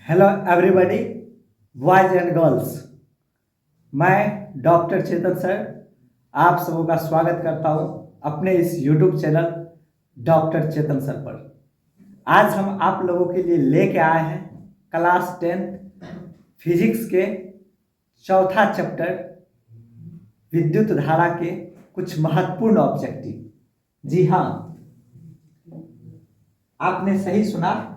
Hello everybody, boys and girls. मैं doctor चेतन sir आप सबों का स्वागत करता हूं अपने इस यूट्यूब चैनल डॉक्टर चेतन सर पर। आज हम आप लोगों के लिए लेके आए हैं क्लास 10 फिजिक्स के चौथा चैप्टर विद्युत धारा के कुछ महत्वपूर्ण ऑब्जेक्टिव। जी हाँ, आपने सही सुना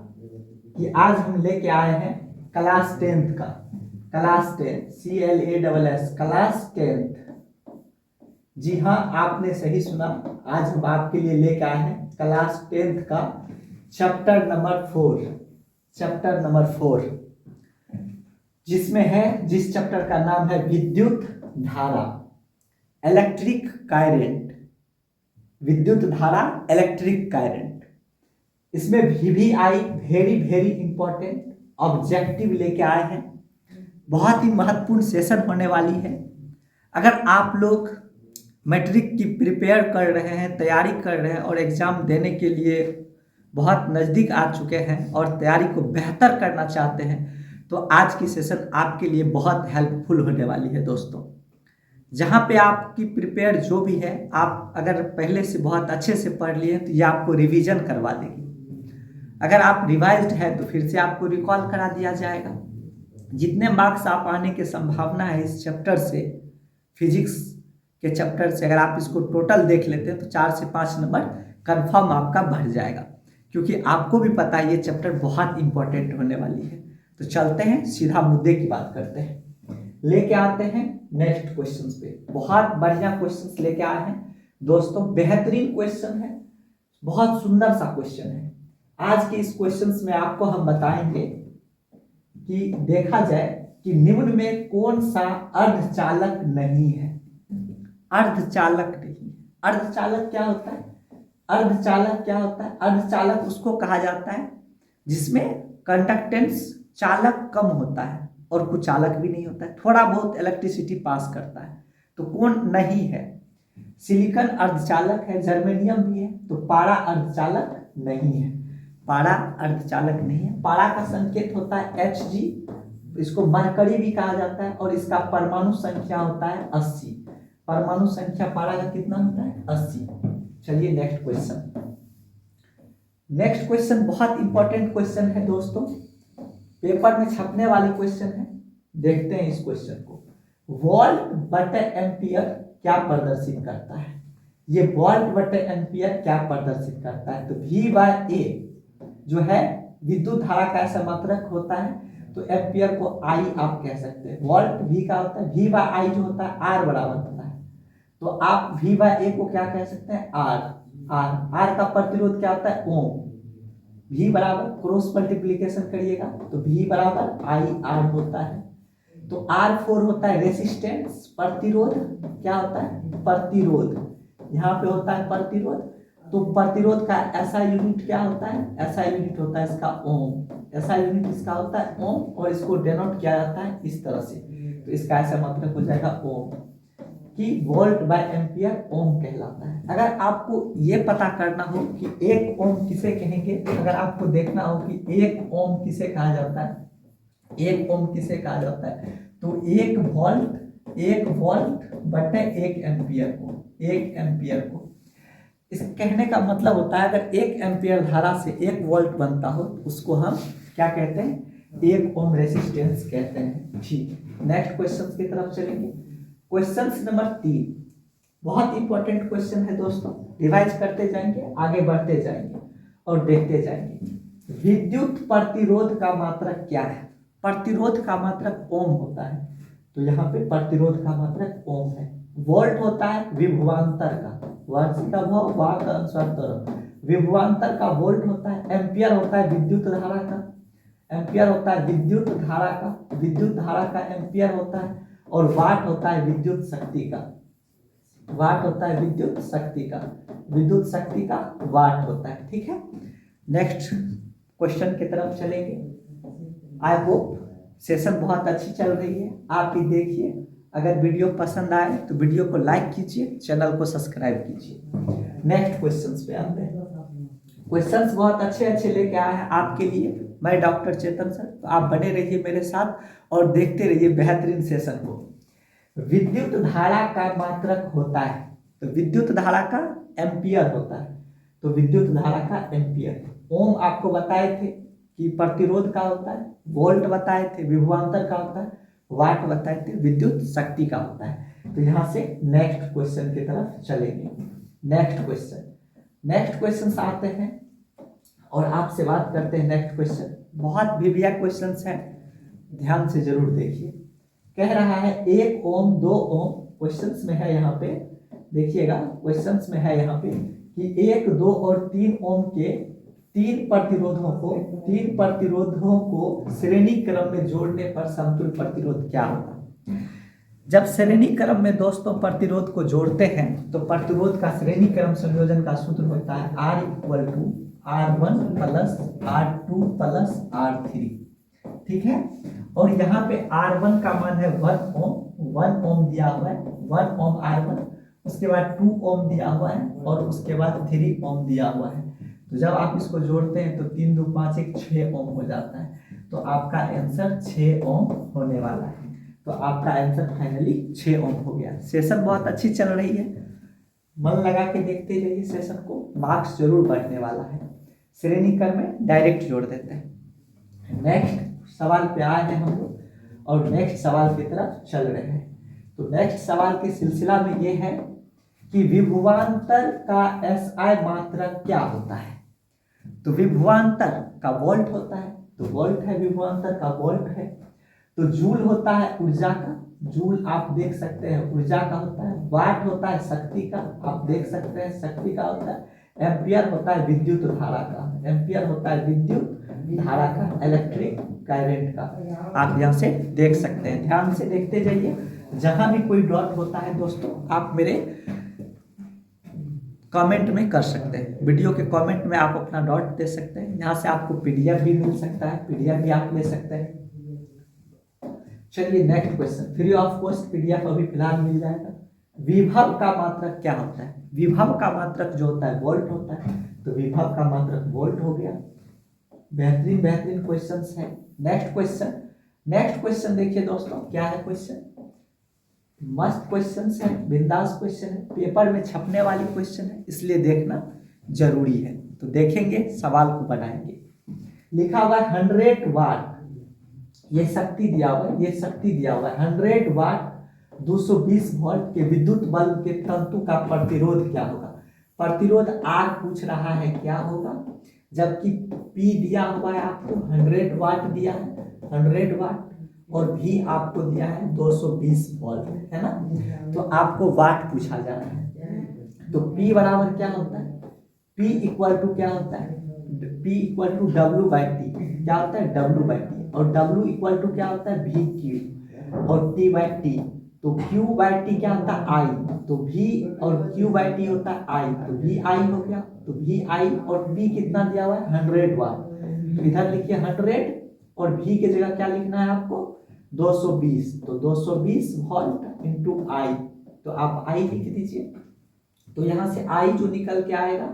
कि आज हम लेके आए हैं क्लास 10 का, क्लास 10 CLASS क्लास 10। जी हाँ, आपने सही सुना। आज हम आपके लिए लेके आए हैं क्लास 10 का चैप्टर नंबर 4, जिस चैप्टर का नाम है विद्युत धारा, इलेक्ट्रिक कारेंट। विद्युत धारा, इलेक्ट्रिक कारेंट। इसमें VVI very very important objective लेके आए हैं। बहुत ही महत्वपूर्ण सेशन होने वाली है। अगर आप लोग मैट्रिक की प्रिपेयर कर रहे हैं, तैयारी कर रहे हैं और एग्ज़ाम देने के लिए बहुत नज़दीक आ चुके हैं और तैयारी को बेहतर करना चाहते हैं, तो आज की सेशन आपके लिए बहुत हेल्पफुल होने वाली है दोस्तों। जहाँ पे आपकी प्रिपेयर जो भी है, आप अगर पहले से बहुत अच्छे से पढ़ लिए तो ये आपको रिवीजन करवा देगी। अगर आप रिवाइज्ड है तो फिर से आपको रिकॉल करा दिया जाएगा। जितने मार्क्स आप आने की संभावना है इस चैप्टर से, फिजिक्स के चैप्टर से, अगर आप इसको टोटल देख लेते हैं तो 4 से 5 नंबर कंफर्म आपका बढ़ जाएगा, क्योंकि आपको भी पता है ये चैप्टर बहुत इंपॉर्टेंट होने वाली है। तो चलते हैं, सीधा मुद्दे की बात करते हैं। लेके आते हैं नेक्स्ट क्वेश्चन पे। बहुत बढ़िया क्वेश्चन लेके आए हैं दोस्तों, बेहतरीन क्वेश्चन है, बहुत सुंदर सा क्वेश्चन है। आज के इस क्वेश्चन में आपको हम बताएंगे कि देखा जाए कि निम्न में कौन सा अर्धचालक नहीं है। अर्धचालक नहीं। अर्धचालक क्या होता है? अर्धचालक क्या होता है? अर्धचालक उसको कहा जाता है जिसमें कंडक्टेंस चालक कम होता है और कुछ चालक भी नहीं होता है, थोड़ा बहुत इलेक्ट्रिसिटी पास करता है। तो कौन नहीं है? सिलिकॉन अर्धचालक है, जर्मेनियम भी है, तो पारा अर्धचालक नहीं है। पारा अर्धचालक नहीं है। पारा का संकेत होता है Hg, इसको मरकरी भी कहा जाता है, और इसका परमाणु संख्या होता है 80। परमाणु संख्या पारा का कितना होता है? 80। चलिए नेक्स्ट क्वेश्चन। नेक्स्ट क्वेश्चन बहुत इंपॉर्टेंट क्वेश्चन है दोस्तों, पेपर में छपने वाली क्वेश्चन है। देखते हैं इस क्वेश्चन को। वोल्ट बटे एम्पियर क्या प्रदर्शित करता है? ये वोल्ट बटे एम्पियर क्या प्रदर्शित करता है? तो V/A जो है विद्युत धारा का ऐसा मात्रक होता है, तो एम्पियर को I आप कह सकते हैं। वोल्ट V का होता है, V/I जो होता है R बराबर होता है, तो आप V/A को क्या कह सकते हैं? R का प्रतिरोध क्या होता है? ओम। V बराबर क्रॉस मल्टीप्लीकेशन करिएगा तो V बराबर IR होता है। तो R4 होता है रेसिस्टेंस, प्रतिरोध। क्या होता है? प्रतिरोध। यहाँ पे होता है प्रतिरोध, तो प्रतिरोध का ऐसा यूनिट क्या होता है? ऐसा यूनिट होता है इसका ओम। ऐसा यूनिट इसका होता है ओम, और इसको डिनोट किया जाता है इस तरह से, तो इसका ऐसा मतलब हो जाएगा ओम, कि वोल्ट बाय एम्पियर ओम कहलाता है। अगर आपको ये पता करना हो कि 1 ओम किसे कहेंगे, अगर आपको देखना हो कि 1 ओम किसे कहा जाता है, 1 ओम किसे कहा जाता है, तो 1 वोल्ट बटे 1 एम्पियर को, 1 एम्पियर को। इस कहने का मतलब होता है अगर 1 एम्पियर धारा से 1 वोल्ट बनता हो तो उसको हम क्या कहते हैं? 1 ओम रेसिस्टेंस कहते हैं। ठीक, नेक्स्ट क्वेश्चन की तरफ चलेंगे। क्वेश्चन नंबर 3 बहुत इंपॉर्टेंट क्वेश्चन है दोस्तों, रिवाइज करते जाएंगे, आगे बढ़ते जाएंगे और देखते जाएंगे। विद्युत प्रतिरोध का मात्रक क्या है? प्रतिरोध का मात्रक ओम होता है, तो यहाँ पे प्रतिरोध का मात्रक ओम है। वोल्ट होता है विभवांतर का, वार्षिक भव वाट अनुसार तरंग, विभवांतर का वोल्ट होता है। एम्पियर होता है विद्युत धारा का, एम्पियर होता है विद्युत धारा का, विद्युत धारा का एम्पियर होता है। और वाट होता है विद्युत शक्ति का, वाट होता है विद्युत शक्ति का, विद्युत शक्ति का वाट होता है। ठीक है, नेक्स्ट क्वेश्चन की तरफ चलेंगे। आई होप सेशन बहुत अच्छी चल रही है, आप भी देखिए। अगर वीडियो पसंद आए तो वीडियो को लाइक कीजिए, चैनल को सब्सक्राइब कीजिए। नेक्स्ट क्वेश्चंस पे आते हैं। क्वेश्चंस बहुत अच्छे अच्छे लेके आए हैं आपके लिए, मैं डॉक्टर चेतन सर। तो आप बने रहिए मेरे साथ और देखते रहिए बेहतरीन सेशन को। विद्युत धारा का मात्रक होता है, तो विद्युत धारा का एम्पियर होता है, तो विद्युत धारा का एम्पियर। ओम आपको बताए थे कि प्रतिरोध का होता है, वोल्ट बताए थे विभवांतर का होता है, वाट बताए थे विद्युत शक्ति का होता है। तो यहाँ से नेक्स्ट क्वेश्चन की तरफ चलेंगे। नेक्स्ट क्वेश्चन आते हैं और आपसे बात करते हैं। नेक्स्ट क्वेश्चन बहुत भिभिया क्वेश्चन है, ध्यान से जरूर देखिए। कह रहा है 1 ओम 2 ओम, क्वेश्चंस में है यहाँ पे, देखिएगा क्वेश्चंस में है यहाँ पे कि 1, 2 और 3 ओम के तीन प्रतिरोधों को श्रेणी क्रम में जोड़ने पर समतुल्य प्रतिरोध क्या होगा। जब श्रेणी क्रम में दोस्तों प्रतिरोध को जोड़ते हैं तो प्रतिरोध का श्रेणी क्रम संयोजन का सूत्र होता है R = R1 + R2 + R3, ठीक है। और यहाँ पे R1 का मान है 1 ओम दिया हुआ है, 1 ओम R1, उसके बाद 2 ओम दिया हुआ है और उसके बाद 3 ओम दिया हुआ है। तो जब आप इसको जोड़ते हैं तो 3 2 5 1 6 ओम हो जाता है। तो आपका आंसर 6 ओम होने वाला है। तो आपका आंसर फाइनली 6 ओम हो गया। सेशन बहुत अच्छी चल रही है, मन लगा के देखते रहिए सेशन को, मार्क्स जरूर बढ़ने वाला है। श्रेणी क्रम में डायरेक्ट जोड़ देते हैं। नेक्स्ट सवाल पे आए हैं हम लोग और नेक्स्ट सवाल की तरफ चल रहे हैं। तो नेक्स्ट सवाल के सिलसिला में ये है कि विभवांतर का SI मात्रक क्या होता है। तो विभवांतर का वोल्ट होता है, तो वोल्ट है, विभवांतर का वोल्ट है। तो जूल होता है ऊर्जा का, जूल आप देख सकते हैं ऊर्जा का होता है। वाट होता है शक्ति का, आप देख सकते हैं शक्ति का होता है। एम्पियर होता है विद्युत धारा का, एम्पियर होता है विद्युत धारा का, इलेक्ट्रिक करंट का, आप यहाँ से देख सकते हैं। ध्यान से देखते जाइए, जहां भी कोई डॉट होता है दोस्तों आप मेरे कमेंट में कर सकते हैं, वीडियो के कमेंट में आप अपना डॉट दे सकते हैं। यहाँ से आपको PDF भी मिल सकता है, PDF भी आप ले सकते हैं। चलिए next question, free of cost PDF अभी फिलहाल मिल जाएगा। विभव का मात्रक क्या होता है। विभव का मात्रक जो होता है वोल्ट होता है, तो विभव का मात्रक वोल्ट हो गया। बेहतरीन क्वेश्चंस है। नेक्स्ट क्वेश्चन देखिए दोस्तों, क्या है क्वेश्चन, मस्त क्वेश्चन है, बिंदास क्वेश्चन है, पेपर में छपने वाली क्वेश्चन है, इसलिए देखना जरूरी है। तो देखेंगे, सवाल को बनाएंगे। लिखा हुआ है 100 वाट, ये शक्ति दिया हुआ है, 100 वाट 220 वोल्ट के विद्युत बल्ब के तंतु का प्रतिरोध क्या होगा। प्रतिरोध R पूछ रहा है क्या होगा, जबकि P दिया हुआ है आपको 100 वाट दिया है, 100 वाट, और V आपको दिया है 220 वोल्ट, है ना। तो आपको वाट पूछा जा रहा है। तो P बराबर क्या होता है, P इक्वल टू क्या होता है, P इक्वल टू W/T, क्या होता है W/T, और W इक्वल टू क्या होता है VQ और T/T। तो Q/T क्या होता है I, तो V और Q/T होता है I, तो VI हो गया। तो VI और V कितना दिया हुआ है 100 वाट, तो इधर लिखिए 100 और V की जगह क्या लिखना है आपको 220, तो 220 वोल्ट इंटू I, तो आप I लिख दीजिए। तो यहाँ से I जो निकल के आएगा,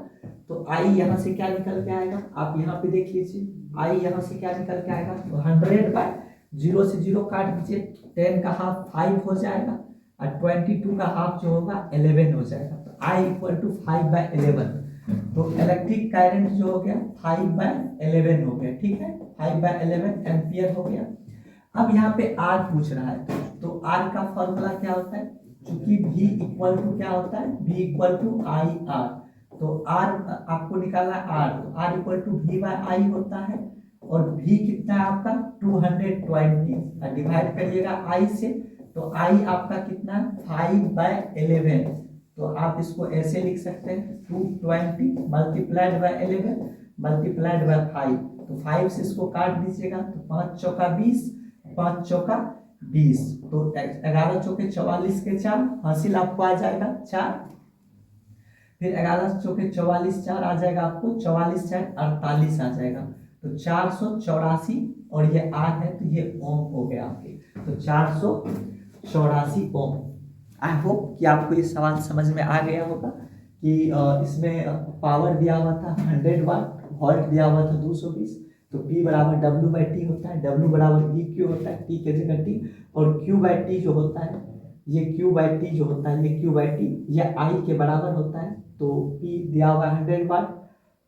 तो I यहाँ से क्या निकल के आएगा, आप यहाँ पे देख लीजिए, I यहाँ से क्या निकल के आएगा, तो 100/0 से 0 काट दीजिए, 10 का हाफ 5 हो जाएगा और 22 का हाफ जो होगा 11 हो जाएगा। तो I = 5/11, तो इलेक्ट्रिक करंट जो हो गया 5/11 हो गया, ठीक है, 5/11 एम्पियर हो गया। अब यहाँ पे R पूछ रहा है, तो R का फॉर्मूला क्या होता है, चूंकि V इक्वल टू क्या होता है, V इक्वल टू IR, तो R आपको निकालना है R, तो R इक्वल टू V/I होता है, और V कितना है आपका 220, डिवाइड करिएगा I से, तो I आपका कितना है 5/11, तो आप इसको ऐसे लिख सकते हैं 220 × 11 × 5, तो 5 से इसको काट दीजिएगा, तो 5 चौका 20, 5 चौका 20, तो 11 चौके 44 के 4, हासिल आपको आ जाएगा 4, फिर 11 चौके 44 4 आ जाएगा आपको 44 4 48 आ जाएगा, तो 484, और ये R है तो ये ओम हो गया आपके, तो 484 ओम। आई होप कि आपको ये सवाल समझ में आ गया होगा कि इसमें पावर दिया हुआ था 100 वाट, वोल्ट दिया हुआ था 220, तो P बराबर W/T होता है, W बराबर VQ होता है, T के जगह T, और Q/T जो होता है, ये Q/T जो होता है, ये Q/T ये I के बराबर होता है। तो P दिया हुआ 100 वाट,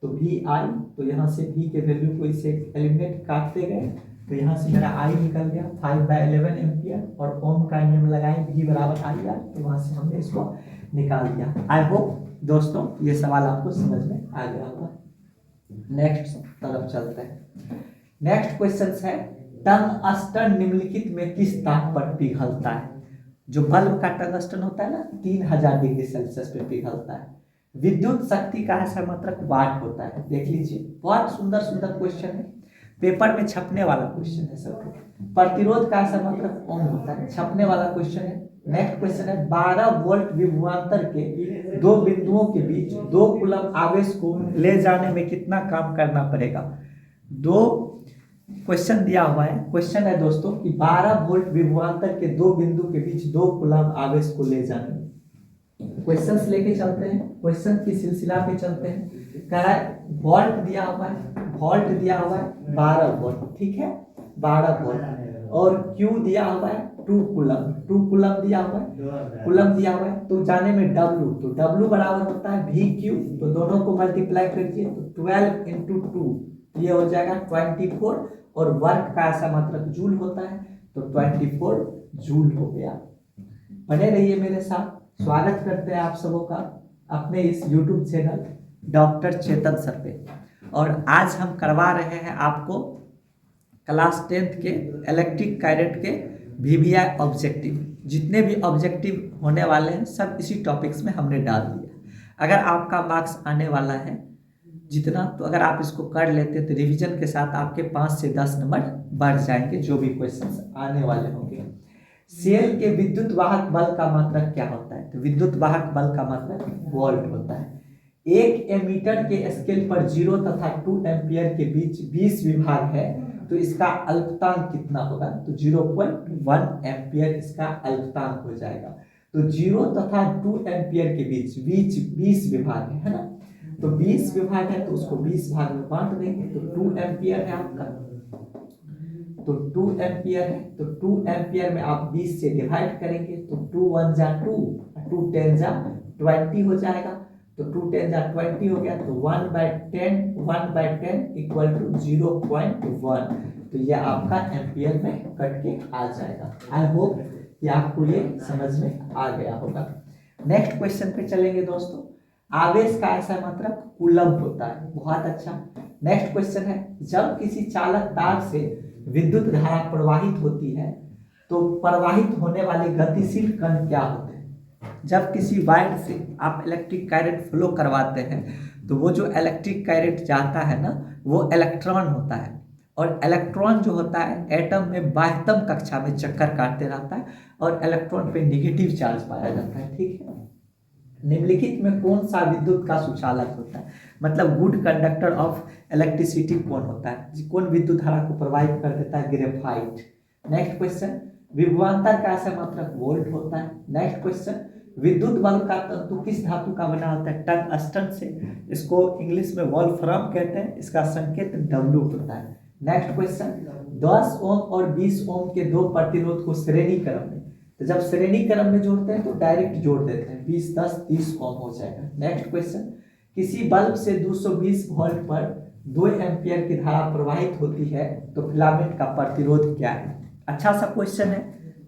तो VI, तो यहाँ से V के वैल्यू को इसे एलिमिनेट काटते गए, तो यहाँ से मेरा I निकल गया 5/11 एम्पियर, और ओम का नियम लगाएं V बराबर IR, तो वहाँ से हमने इसको निकाल दिया। आई होप दोस्तों ये सवाल आपको समझ में आ गया होगा। नेक्स्ट तरफ चलते हैं। नेक्स्ट क्वेश्चन है, टंगस्टन निम्नलिखित में किस ताप पर पिघलता है? जो बल्ब का टंगस्टन होता है ना, 3000 डिग्री सेल्सियस पे पिघलता है। विद्युत शक्ति का ऐसा मात्रक वाट होता है। देख लीजिए, बहुत सुंदर सुंदर क्वेश्चन है, पेपर में छपने वाला क्वेश्चन है सब। प्रतिरोध का ऐसा मात्रक ओम होता है, छपने वाला क्वेश्चन है। नेक्स्ट क्वेश्चन है, 12 वोल्ट विभवांतर के दो बिंदुओं के बीच 2 कूलम आवेश को ले जाने में कितना काम करना पड़ेगा? दो क्वेश्चन दिया हुआ है। क्वेश्चन है दोस्तों कि 12 वोल्ट विभवांतर के दो बिंदु के बीच 2 कूलम आवेश को ले जाने में। क्वेश्चंस लेके चलते हैं, क्वेश्चन की सिलसिला पे चलते हैं। कह रहा है वोल्ट दिया हुआ है, वोल्ट दिया हुआ है 12 वोल्ट, ठीक है 12 वोल्ट, और Q दिया हुआ है 2 कूलम, 2 कूलम दिया हुआ है, कूलम दिया हुआ है। तो जाने में W, तो W बराबर होता है VQ, तो दोनों को मल्टीप्लाई करिए, तो 12 × 2 ये हो जाएगा 24, और वर्क का ऐसा मात्रक जूल होता है, तो 24 जूल हो गया। बने रहिए मेरे साथ। स्वागत करते हैं आप सबों का अपने इस YouTube चैनल डॉक्टर चेतन सर पे। और आज हम करवा रहे हैं आपको क्लास 10th के इलेक्ट्रिक करंट के VVI ऑब्जेक्टिव। जितने भी ऑब्जेक्टिव होने वाले हैं सब इसी टॉपिक्स में हमने डाल दिया। अगर आपका मार्क्स आने वाला है जितना, तो अगर आप इसको कर लेते हैं तो रिवीजन के साथ आपके 5 से 10 नंबर बढ़ जाएंगे जो भी क्वेश्चंस आने वाले होंगे। सेल के विद्युत वाहक बल का मात्रक क्या होता है? तो विद्युत वाहक बल का मात्रक वोल्ट होता है। 1 एमीटर के स्केल पर 0 तथा 2 एम्पियर के बीच 20 विभाग है, तो इसका अल्पतांक कितना होगा? तो 0.1 एम्पियर इसका अल्पतांक हो जाएगा। तो 0 तथा 2 एम्पियर के बीच 20 विभाग है ना, तो 20 विभाग है तो उसको 20 भाग में बांट देंगे, तो 2 एम्पियर है आपका, तो 2 एम्पियर है, तो 2 एम्पियर में आप 20 से डिवाइड करेंगे, तो 2 1 जा 2, 2 10 जा 20 हो जाएगा, तो 2 10 जा 20 हो गया, तो 1/10 इक्वल टू 0.1, तो ये आपका एम्पियर में कट के आ जाएगा। आई होप कि आपको ये समझ में आ गया होगा। नेक्स्ट क्वेश्चन पे चलेंगे दोस्तों। आवेश का ऐसा मात्रक कूलम्ब होता है। बहुत अच्छा। नेक्स्ट क्वेश्चन है, जब किसी चालक तार से विद्युत धारा प्रवाहित होती है तो प्रवाहित होने वाले गतिशील कण क्या होते हैं? जब किसी वायर से आप इलेक्ट्रिक करंट फ्लो करवाते हैं तो वो जो इलेक्ट्रिक करंट जाता है ना, वो इलेक्ट्रॉन होता है, और इलेक्ट्रॉन जो होता है एटम में बाह्यतम कक्षा में चक्कर काटते रहता है, और इलेक्ट्रॉन पे नेगेटिव चार्ज पाया जाता है, ठीक है। निम्नलिखित में कौन सा विद्युत का सुचालक होता है? मतलब गुड कंडक्टर ऑफ इलेक्ट्रिसिटी कौन होता है? कौन विद्युत धारा को प्रवाहित कर देता है? ग्रेफाइट। नेक्स्ट क्वेश्चन, विभवांतर का ऐसा मात्रक वोल्ट होता है। नेक्स्ट क्वेश्चन, विद्युत बल्ब का तंतु किस धातु का बना होता है? टंगस्टन से। इसको इंग्लिश में वोल्फ्राम कहते हैं, इसका संकेत W होता है। नेक्स्ट क्वेश्चन, 10 ओम और 20 ओम के दो प्रतिरोध को श्रेणी क्रम में, तो जब श्रेणी क्रम में जोड़ते हैं तो डायरेक्ट जोड़ देते हैं, 20 10 30 ओम हो जाएगा। नेक्स्ट क्वेश्चन, किसी बल्ब से 220 वोल्ट पर 2 एम्पियर की धारा प्रवाहित होती है तो फिलामेंट का प्रतिरोध क्या है? अच्छा सा क्वेश्चन है,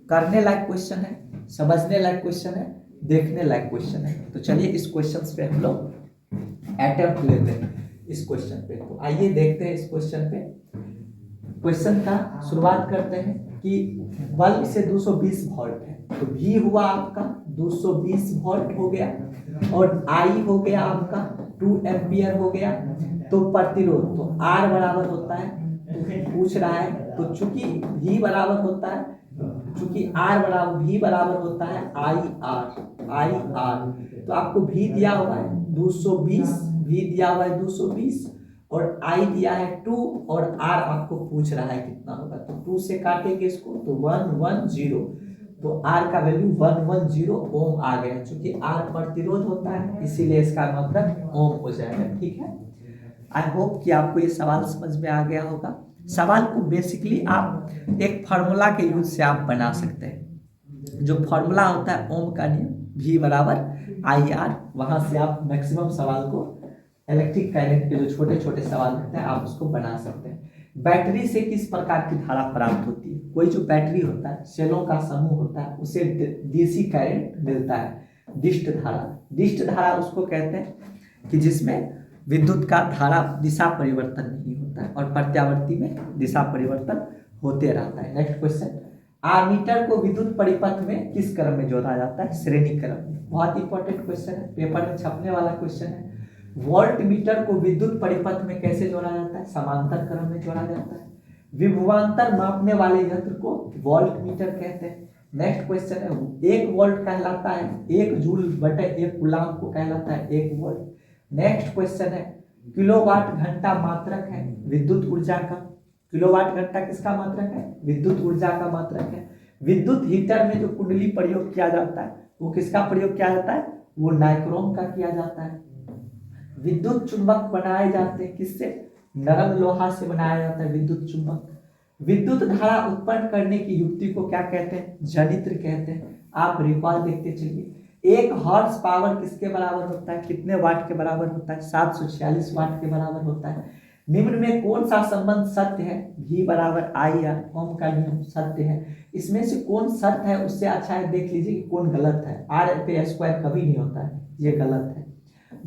करने लायक क्वेश्चन है, समझने लायक क्वेश्चन है, देखने लायक क्वेश्चन है। तो चलिए इस क्वेश्चन पे हम लोग अटेम्प्ट लेते हैं इस क्वेश्चन पे। तो आइए देखते हैं इस क्वेश्चन पे। क्वेश्चन का शुरुआत करते हैं कि बल्ब से 220 वोल्ट है, तो V हुआ आपका 220 वोल्ट हो गया, और I हो गया आपका 2 एम्पियर हो गया। तो प्रतिरोध, तो R बराबर होता है, तो पूछ रहा है, तो चूंकि V बराबर होता है, चूंकि V बराबर होता है IR, तो आपको V दिया हुआ है 220, V दिया हुआ है 220, और I दिया है 2, और R आपको पूछ रहा है कितना होगा, तो 2 से काटेंगे इसको, तो 110, तो R का वैल्यू 110 ओम आ गया। चूंकि R प्रतिरोध होता है इसीलिए इसका मतलब ओम हो जाएगा, ठीक है। आई होप कि आपको ये सवाल समझ में आ गया होगा। सवाल को बेसिकली आप एक फार्मूला के यूज से आप बना सकते हैं। जो फार्मूला होता है ओम का नियम, V बराबर IR, वहां से आप मैक्सिमम सवाल को, इलेक्ट्रिक करंट के जो छोटे छोटे सवाल होते हैं आप उसको बना सकते हैं। बैटरी से किस प्रकार की धारा प्राप्त होती है? कोई जो बैटरी होता है, सेलों का समूह होता है, उसे डीसी करंट मिलता है, डिस्ट धारा। डिस्ट धारा उसको कहते हैं कि जिसमें विद्युत का धारा दिशा परिवर्तन नहीं होता है और प्रत्यावर्ती में दिशा परिवर्तन होते रहता है। नेक्स्ट क्वेश्चन, आमीटर को विद्युत परिपथ में किस क्रम में जोड़ा जाता है? श्रेणी क्रम में। बहुत इंपॉर्टेंट क्वेश्चन है, पेपर में छपने वाला क्वेश्चन है। वोल्ट मीटर को विद्युत परिपथ में कैसे जोड़ा जाता है? समांतर क्रम में जोड़ा जाता है। विभवांतर मापने वाले यंत्र को वोल्ट मीटर कहते हैं। नेक्स्ट क्वेश्चन है, 1 वोल्ट कहलाता है 1 जूल बटे 1 कूलाम को कहलाता है 1 वोल्ट। नेक्स्ट क्वेश्चन है, किलोवाट घंटा मात्रक है विद्युत ऊर्जा का। किलोवाट घंटा किसका मात्रक है? विद्युत ऊर्जा का मात्रक है। विद्युत हीटर में जो कुंडली प्रयोग किया जाता है वो किसका प्रयोग किया जाता है? वो नाइक्रोम का किया जाता है। विद्युत चुंबक बनाए जाते हैं किससे? नरम लोहा से बनाया जाता है विद्युत चुंबक। विद्युत धारा उत्पन्न करने की युक्ति को क्या कहते हैं? जनित्र कहते हैं। आप रिकॉल देखते चलिए। 1 हॉर्स पावर किसके बराबर होता है? कितने वाट के बराबर होता है? 746 वाट के बराबर होता है। निम्न में कौन सा संबंध सत्य है? V बराबर IR, ओम का नियम सत्य है। इसमें से कौन सत्य है उससे अच्छा है देख लीजिए कि कौन गलत है। R पे स्क्वायर कभी नहीं होता है, ये गलत है।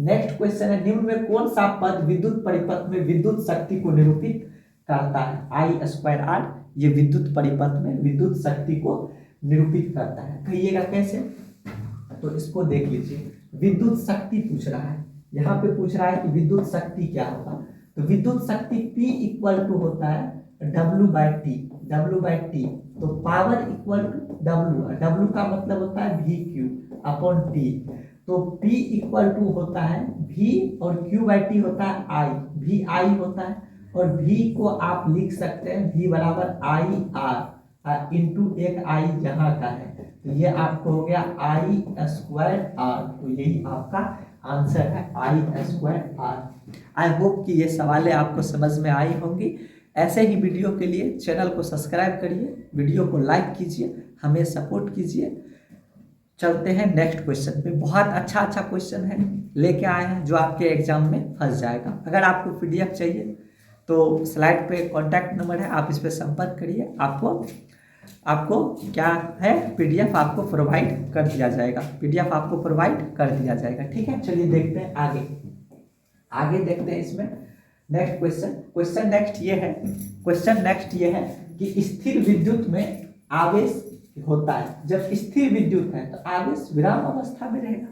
नेक्स्ट क्वेश्चन है, निम्न में कौन सा पद विद्युत परिपथ में विद्युत शक्ति को निरूपित करता है? I²R, ये विद्युत परिपथ में विद्युत शक्ति को निरूपित करता है। कहिएगा कैसे? तो इसको देख लीजिए, विद्युत शक्ति पूछ रहा है, यहाँ पे पूछ रहा है कि विद्युत शक्ति क्या होगा। तो विद्युत शक्ति P इक्वल टू होता है W/T। W/T, तो पावर इक्वल टू W का मतलब होता है VQ/T। तो P इक्वल टू होता है V और Q/T होता है I, VI होता है। और V को आप लिख सकते हैं V बराबर IR इंटू एक I यहाँ का है, तो ये आपको हो गया I²R। तो यही आपका आंसर है I²R। आई होप कि ये सवालें आपको समझ में आई होंगी। ऐसे ही वीडियो के लिए चैनल को सब्सक्राइब करिए, वीडियो को लाइक कीजिए, हमें सपोर्ट कीजिए। चलते हैं नेक्स्ट क्वेश्चन पे। बहुत अच्छा क्वेश्चन है लेके आए हैं जो आपके एग्जाम में फंस जाएगा। अगर आपको PDF चाहिए तो स्लाइड पे कॉन्टैक्ट नंबर है, आप इस पर संपर्क करिए। आपको क्या है, PDF आपको प्रोवाइड कर दिया जाएगा, PDF आपको प्रोवाइड कर दिया जाएगा। ठीक है, चलिए देखते हैं आगे देखते हैं इसमें। नेक्स्ट क्वेश्चन नेक्स्ट ये है कि स्थिर विद्युत में आवेश होता है। जब स्थिर विद्युत है तो आवेश विराम अवस्था में रहेगा।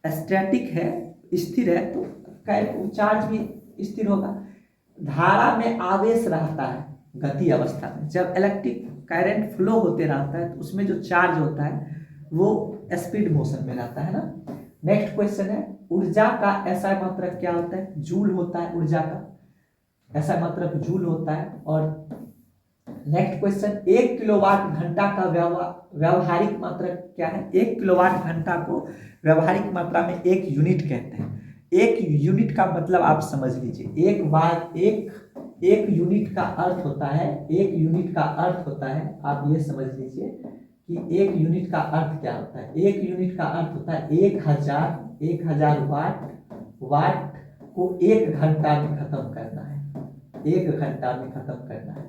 स्टैटिक है, स्थिर है, तो चार्ज भी स्थिर होगा। धारा में आवेश रहता है गति अवस्था में। जब इलेक्ट्रिक करंट फ्लो होते रहता है तो उसमें जो चार्ज होता है वो स्पीड मोशन में रहता है ना। नेक्स्ट क्वेश्चन है, ऊर्जा का ऐसा मात्रक क्या होता है? जूल होता है। ऊर्जा का ऐसा मात्रक जूल होता है। और नेक्स्ट क्वेश्चन, 1 किलोवाट घंटा का व्यावहारिक मात्रक क्या है? 1 किलोवाट घंटा को व्यावहारिक मात्रा में 1 यूनिट कहते हैं। 1 यूनिट का मतलब आप समझ लीजिए, एक यूनिट का अर्थ होता है, 1 यूनिट का अर्थ होता है, आप ये समझ लीजिए कि 1 यूनिट का अर्थ क्या होता है। 1 यूनिट का अर्थ होता है 1000 वाट को 1 घंटा में खत्म करना है। 1 घंटा में खत्म करना है।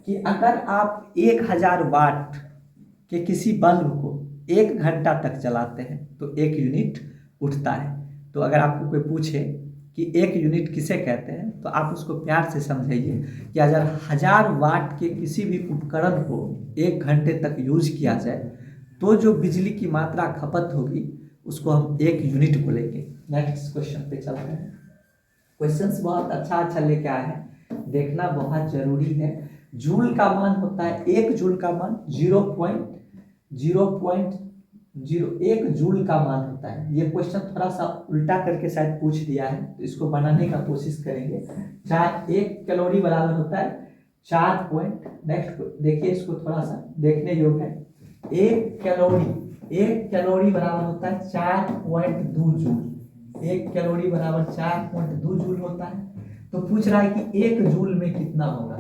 कि अगर आप 1000 वाट के किसी बल्ब को 1 घंटा तक चलाते हैं तो 1 यूनिट उठता है। तो अगर आपको कोई पूछे कि 1 यूनिट किसे कहते हैं तो आप उसको प्यार से समझाइए कि अगर 1000 वाट के किसी भी उपकरण को 1 घंटे तक यूज किया जाए तो जो बिजली की मात्रा खपत होगी उसको हम 1 यूनिट बोलेंगे। नेक्स्ट क्वेश्चन पे चलते हैं। क्वेश्चंस बहुत अच्छा लेके आए हैं, देखना बहुत जरूरी है। जूल का मान होता है, 1 जूल का मान 0.01 जूल का मान होता है। ये क्वेश्चन थोड़ा सा उल्टा करके शायद पूछ दिया है, तो इसको बनाने का कोशिश करेंगे। 1 कैलोरी बराबर होता है 4 नेक्स्ट देखिए, इसको थोड़ा सा देखने योग्य है। 1 कैलोरी बराबर होता है 4.2 जूल। 1 कैलोरी बराबर 4.2 जूल होता है। तो पूछ रहा है कि 1 जूल में कितना होगा,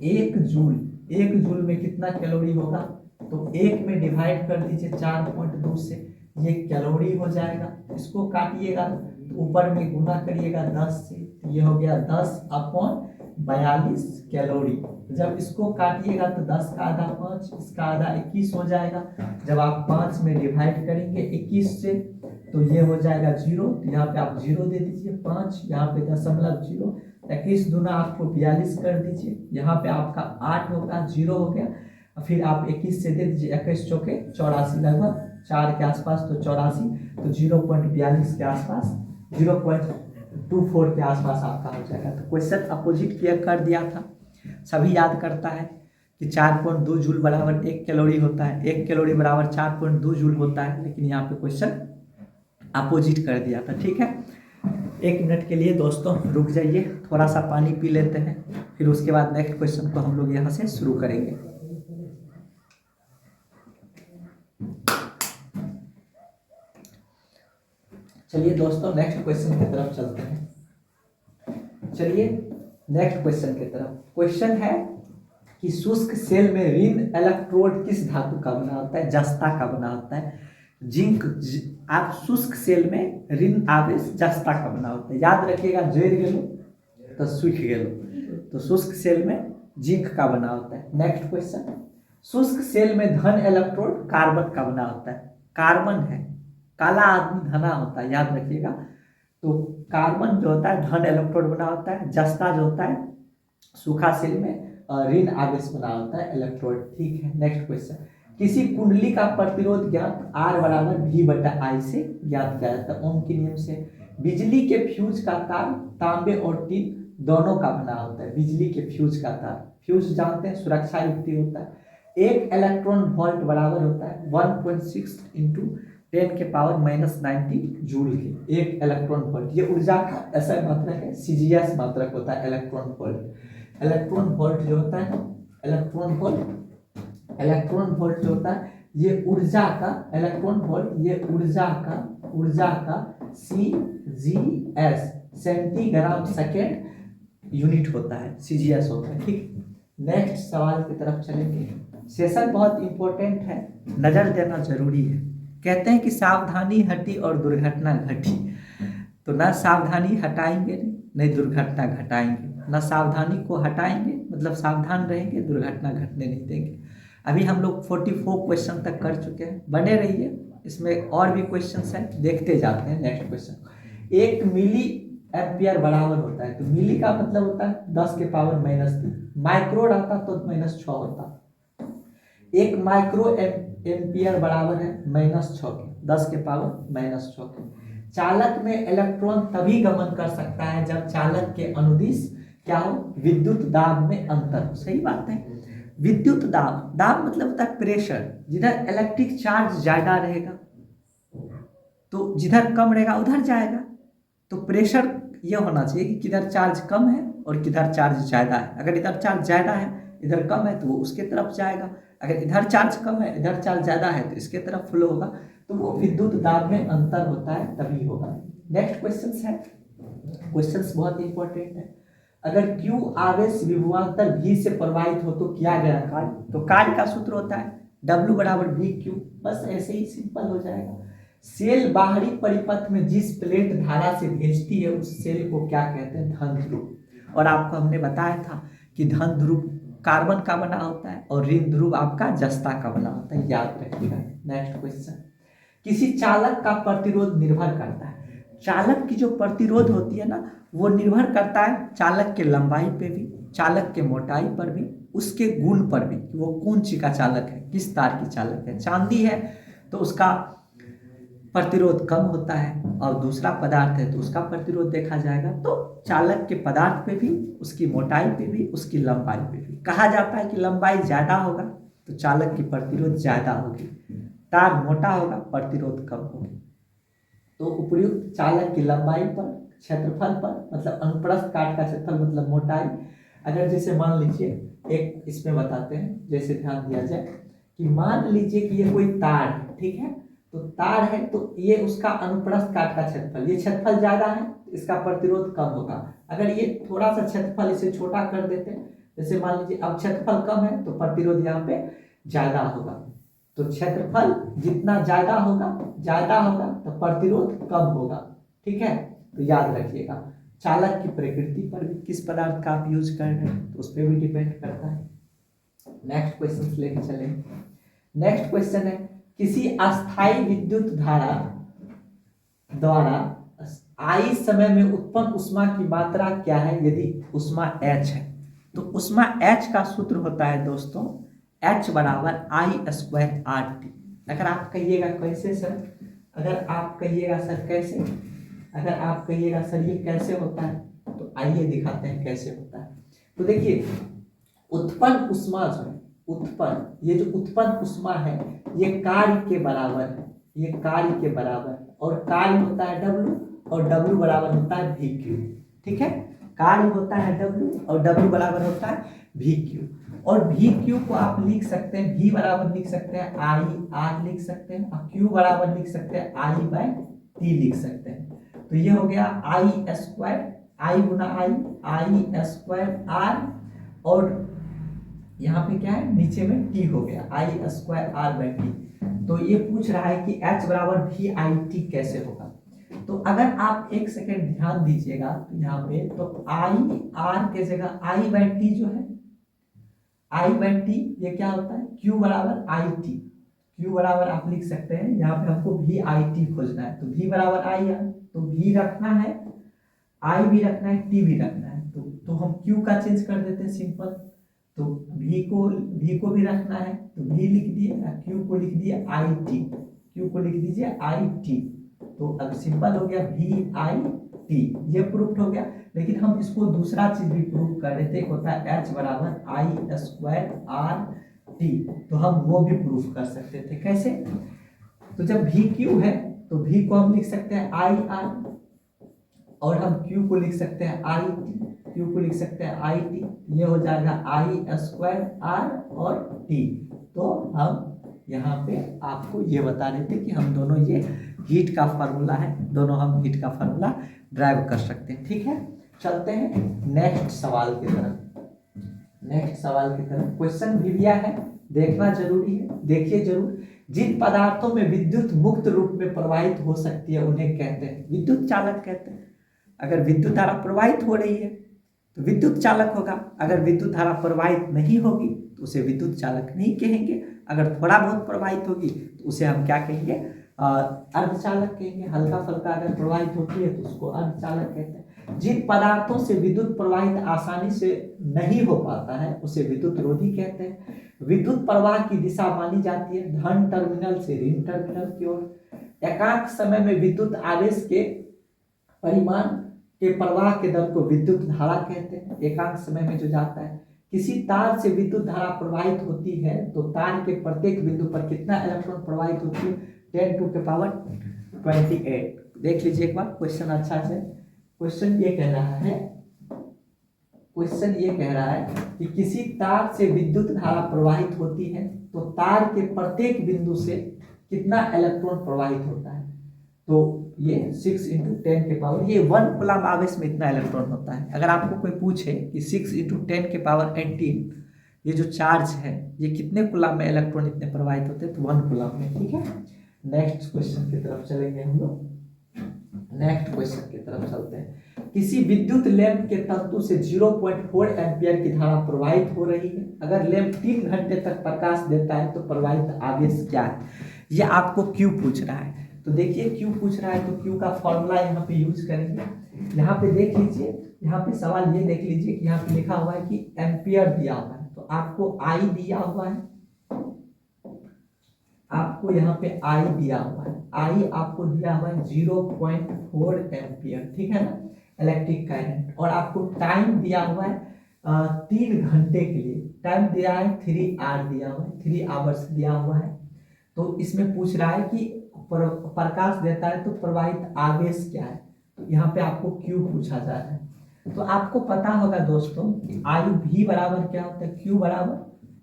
1 जूल में कितना कैलोरी होगा। तो 1 में डिवाइड कर दीजिए 4.2 से, ये कैलोरी हो जाएगा। इसको काटिएगा तो ऊपर में गुना करिएगा 10 से, तो ये हो गया 10/42 कैलोरी। जब इसको काटिएगा तो 10 का आधा 5, इसका आधा 21 हो जाएगा। जब आप 5 में डिवाइड करेंगे 21 से तो ये हो जाएगा 0, तो यहाँ पे आप 0 दे दीजिए, 5 यहाँ पे 0.0, 21 दूना आपको 42 कर दीजिए, यहाँ पे आपका 8 होगा, 0 हो गया। फिर आप 21 से दे दीजिए, 21 चौके 84, लगभग 4 के आसपास, तो 84, तो 0.42 के आसपास, 0.24 के आसपास आपका हो जाएगा। तो क्वेश्चन अपोजिट किया कर दिया था, सभी याद करता है कि 4.2 जूल बराबर 1 कैलोरी होता है, 1 कैलोरी बराबर 4.2 जूल होता है, लेकिन यहाँ पे क्वेश्चन अपोजिट कर दिया था। ठीक है, 1 मिनट के लिए दोस्तों रुक जाइए, थोड़ा सा पानी पी लेते हैं, फिर उसके बाद नेक्स्ट क्वेश्चन को हम लोग यहाँ से शुरू करेंगे। चलिए दोस्तों नेक्स्ट क्वेश्चन की तरफ चलते हैं। चलिए नेक्स्ट क्वेश्चन की तरफ। क्वेश्चन है कि शुष्क सेल में ऋण इलेक्ट्रोड किस धातु का बना होता है, जस्ता का बना होता है। जिंक, आप शुष्क सेल में ऋण आवेश जस्ता का बना होता है, याद रखिएगा, जर गेलो तो सूख गेलो, तो शुष्क सेल में जिंक का बना होता है। नेक्स्ट क्वेश्चन, शुष्क सेल में धन इलेक्ट्रोड कार्बन का बना होता है। कार्बन है, काला आदमी धना होता है, याद रखिएगा। तो कार्बन जो होता है धन इलेक्ट्रोड बना होता है, जस्ता जो होता है सूखा सेल में ऋण आवेश बना होता है, इलेक्ट्रोड। ठीक है, नेक्स्ट क्वेश्चन, किसी कुंडली का प्रतिरोध ज्ञात R बराबर V/I से ज्ञात किया जाता है, ओम के नियम से। बिजली के फ्यूज का तार तांबे और टीन दोनों का बना होता है। बिजली के फ्यूज का तार, फ्यूज जानते हैं सुरक्षा युक्ति होता है। 1 इलेक्ट्रॉन वोल्ट बराबर होता है 1.6 × 10⁻⁻90 जूल के 1 इलेक्ट्रॉन वोल्ट। ये ऊर्जा का ऐसा मात्रक है, CGS मात्रक होता है इलेक्ट्रॉन वोल्ट। इलेक्ट्रॉन वोल्ट जो होता है, इलेक्ट्रॉन वोल्ट जो होता है, ये ऊर्जा का, इलेक्ट्रॉन वोल्ट ये ऊर्जा का CGS, सेंटीग्राम सेकेंड यूनिट होता है, CGS होता है। ठीक, नेक्स्ट सवाल की तरफ चलेंगे। सेशन बहुत इंपॉर्टेंट है, नजर देना जरूरी है। कहते हैं कि सावधानी हटी और दुर्घटना घटी, तो ना सावधानी हटाएंगे नहीं दुर्घटना घटाएंगे, ना सावधानी को हटाएंगे मतलब सावधान रहेंगे, दुर्घटना घटने नहीं देंगे। अभी हम लोग 44 क्वेश्चन तक कर चुके हैं, बने रहिए, इसमें और भी क्वेश्चंस हैं, देखते जाते हैं। नेक्स्ट क्वेश्चन, 1 मिली एम्पियर बराबर होता है, तो मिली का मतलब होता है 10⁻³ माइक्रो रहता तो -6 होता। 1 माइक्रो एम्पियर बराबर है -6 के, 10⁻⁻6 के। चालक में इलेक्ट्रॉन तभी गमन कर सकता है जब चालक के अनुदिश क्या हो, विद्युत दाब में अंतर हो। सही बात है, विद्युत दाब, दाब मतलब होता है प्रेशर। जिधर इलेक्ट्रिक चार्ज ज्यादा रहेगा तो जिधर कम रहेगा उधर जाएगा, तो प्रेशर ये होना चाहिए कि किधर चार्ज कम है और किधर चार्ज ज्यादा है। अगर इधर चार्ज ज्यादा है इधर कम है तो वो उसके तरफ जाएगा, अगर इधर चार्ज कम है इधर चार्ज ज्यादा है तो इसके तरफ फ्लो होगा, तो वो विद्युत दाब में अंतर होता है तभी होगा। नेक्स्ट क्वेश्चन है, क्वेश्चन बहुत इंपॉर्टेंट है। अगर Q आवेश विभवांतर V से प्रवाहित हो तो किया गया कार्य, तो कार्य का सूत्र होता है W = VQ, बस ऐसे ही सिंपल हो जाएगा। सेल बाहरी परिपथ में जिस प्लेट धारा से भेजती है उस सेल को क्या कहते हैं, धन ध्रुव। और आपको हमने बताया था कि धन ध्रुव कार्बन का बना होता है और ऋण ध्रुव आपका जस्ता का बना होता है, याद रखिएगा। नेक्स्ट क्वेश्चन, किसी चालक का प्रतिरोध निर्भर करता है। चालक की जो प्रतिरोध होती है ना, वो निर्भर करता है चालक के लंबाई पे भी, चालक के मोटाई पर भी, उसके गुण पर भी, वो कौन सी का चालक है, किस तार की चालक है। चांदी है तो उसका प्रतिरोध कम होता है, और दूसरा पदार्थ है तो उसका प्रतिरोध देखा जाएगा। तो चालक के पदार्थ पे भी, उसकी मोटाई पे भी, उसकी लंबाई पे भी। कहा जाता है कि लंबाई ज्यादा होगा तो चालक की प्रतिरोध ज्यादा होगी, तार मोटा होगा प्रतिरोध कम होगी। तो उपयुक्त चालक की लंबाई पर, क्षेत्रफल पर, मतलब अनुप्रस्थ काट का क्षेत्रफल मतलब मोटाई। अगर जैसे मान लीजिए, एक इसमें बताते हैं, जैसे ध्यान दिया जाए कि मान लीजिए कि ये कोई तार है, ठीक है, तो तार है तो ये उसका अनुप्रस्थ काट का क्षेत्रफल, ये क्षेत्रफल ज्यादा है इसका प्रतिरोध कम होगा। अगर ये थोड़ा सा क्षेत्रफल इसे छोटा कर देते हैं, जैसे मान लीजिए अब क्षेत्रफल कम है तो प्रतिरोध यहाँ पे ज्यादा होगा, तो क्षेत्रफल जितना ज्यादा होगा तो प्रतिरोध कम होगा। ठीक है, तो याद रखिएगा। चालक की प्रकृति पर भी, किस पदार्थ का आप यूज कर रहे हैं तो उस पर भी डिपेंड करता है। नेक्स्ट क्वेश्चन लेके चलेंगे। नेक्स्ट क्वेश्चन है, किसी अस्थायी विद्युत धारा द्वारा I समय में उत्पन्न ऊष्मा की मात्रा क्या है यदि ऊष्मा H है? तो ऊष्मा H का सूत्र होता है दोस्तों H बराबर I²RT। अगर आप कहिएगा कैसे सर, अगर आप कहिएगा सर कैसे, अगर आप कहिएगा सर ये कैसे होता है, तो आइए दिखाते हैं कैसे होता है। तो देखिए उत्पन्न ऊष्मा जो है, उत्पन्न, ये जो उत्पन्न ऊष्मा है ये कार्य के बराबर है, ये कार्य के बराबर है, और कार्य होता है W, और W बराबर होता है VQ। ठीक है, कार्य होता है W और W बराबर होता है VQ, और VQ को आप लिख सकते हैं, V बराबर लिख सकते हैं I/R लिख सकते हैं, और Q बराबर लिख सकते हैं I/T लिख सकते हैं। तो ये हो गया I², I गुना I²R, और यहाँ पे क्या है नीचे में T हो गया I²R/T। तो ये पूछ रहा है कि H बराबर VIT कैसे होगा। तो अगर आप एक सेकेंड ध्यान दीजिएगा तो यहाँ पे तो I/R के जगह I/T जो है, I/T ये क्या होता है Q बराबर IT, Q बराबर आप लिख सकते हैं, यहाँ पे हमको VIT खोजना है, तो V बराबर I है, तो V रखना है, I भी रखना है, T भी रखना है, तो हम Q का चेंज कर देते हैं सिंपल, तो V को भी रखना है तो V लिख दिए, Q को लिख दिए IT, Q को लिख दीजिए IT, तो अब सिंपल हो गया VIT, ये प्रूफ हो गया। लेकिन हम इसको दूसरा चीज भी प्रूफ कर रहे थे, होता है H बराबर I²RT, तो हम वो भी प्रूफ कर सकते थे। कैसे? तो जब VQ है तो V को हम लिख सकते हैं IR, और हम Q को लिख सकते हैं IT, Q को लिख सकते हैं IT, ये हो जाएगा I²R और T। तो हम यहाँ पे आपको ये बता रहे थे कि हम दोनों ये हीट का फार्मूला है, दोनों हम हीट का फार्मूला ड्राइव कर सकते हैं। ठीक है, चलते हैं नेक्स्ट सवाल की तरफ। नेक्स्ट सवाल की तरफ क्वेश्चन भी दिया है, देखना जरूरी है, देखिए जरूर। जिन पदार्थों में विद्युत मुक्त रूप में प्रवाहित हो सकती है उन्हें कहते हैं विद्युत चालक कहते हैं। अगर विद्युत धारा प्रवाहित हो रही है तो विद्युत चालक होगा, अगर विद्युत धारा प्रवाहित नहीं होगी तो उसे विद्युत चालक नहीं कहेंगे, अगर थोड़ा बहुत प्रवाहित होगी तो उसे हम क्या कहेंगे, अर्धचालक कहेंगे। हल्का फुल्का अगर प्रवाहित होती है तो उसको अर्धचालक कहते हैं। जिन पदार्थों से विद्युत प्रवाहित आसानी से नहीं हो पाता है उसे विद्युत रोधी कहते हैं। विद्युत प्रवाह की दिशा मानी जाती है धन टर्मिनल से ऋण टर्मिनल की ओर। एकांक समय में विद्युत आवेश के परिमाण के प्रवाह के दर को विद्युत धारा कहते हैं, एकांक समय में जो जाता है। किसी तार से विद्युत धारा प्रवाहित होती है तो तार के प्रत्येक बिंदु पर कितना इलेक्ट्रॉन प्रवाहित होती है, 10⁻28। देख लीजिए एक बार क्वेश्चन अच्छा से। क्वेश्चन ये कह रहा है कि किसी तार से विद्युत धारा प्रवाहित होती है तो तार के प्रत्येक बिंदु से कितना इलेक्ट्रॉन प्रवाहित होता है। तो ये 6 × 10 के पावर, ये 1 कूलम्ब आवेश में इतना इलेक्ट्रॉन होता है। अगर आपको कोई पूछे कि 6 × 10 के पावर 18 ये जो चार्ज है ये कितने कूलम्ब में इलेक्ट्रॉन इतने प्रवाहित होते हैं, तो 1 कूलम्ब में। ठीक है, नेक्स्ट क्वेश्चन की तरफ चलेंगे हम लोग। नेक्स्ट क्वेश्चन की तरफ चलते हैं। किसी विद्युत लैंप के तंतु से 0.4 एम्पियर की धारा प्रवाहित हो रही है। अगर लैंप 3 घंटे तक प्रकाश देता है तो प्रवाहित आवेश क्या है, ये आपको क्यों पूछ रहा है। तो देखिए क्यों पूछ रहा है, तो क्यू का फॉर्मूला यहाँ पे यूज करेंगे। यहाँ पे देख लीजिए, यहाँ पे सवाल ये देख लीजिए कि यहाँ पे लिखा हुआ है कि एम्पियर दिया हुआ है, तो आपको आई दिया हुआ है, आपको यहाँ पे आई दिया हुआ है, आई आपको दिया हुआ है 0.4 एम्पियर, ठीक है ना, इलेक्ट्रिक करंट। और आपको टाइम दिया हुआ है 3 घंटे के लिए, टाइम दिया है 3 आवर दिया हुआ है, 3 आवर्स दिया हुआ है। तो इसमें पूछ रहा है कि प्रकाश देता है तो प्रवाहित आवेश क्या है, तो यहाँ पे आपको क्यू पूछा जा रहा है। तो आपको पता होगा दोस्तों कि आई भी बराबर क्या होता है, क्यू बराबर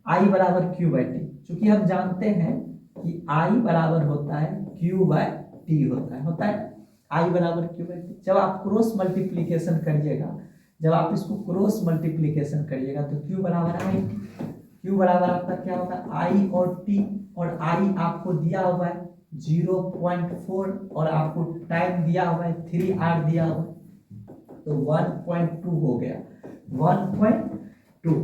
आई बराबर क्यू/टी। चूंकि हम जानते हैं कि आई बराबर होता है क्यू/टी होता है आई बराबर क्यू/टी। जब आप क्रॉस मल्टीप्लीकेशन करिएगा जब आप इसको क्रॉस मल्टीप्लीकेशन करिएगा तो Q बराबर आई टी, Q बराबर आपका क्या होगा I और T, और I आपको दिया हुआ है 0.4 और आपको टाइम दिया हुआ है 3 आवर दिया हुआ है, तो 1.2 हो गया, 1.2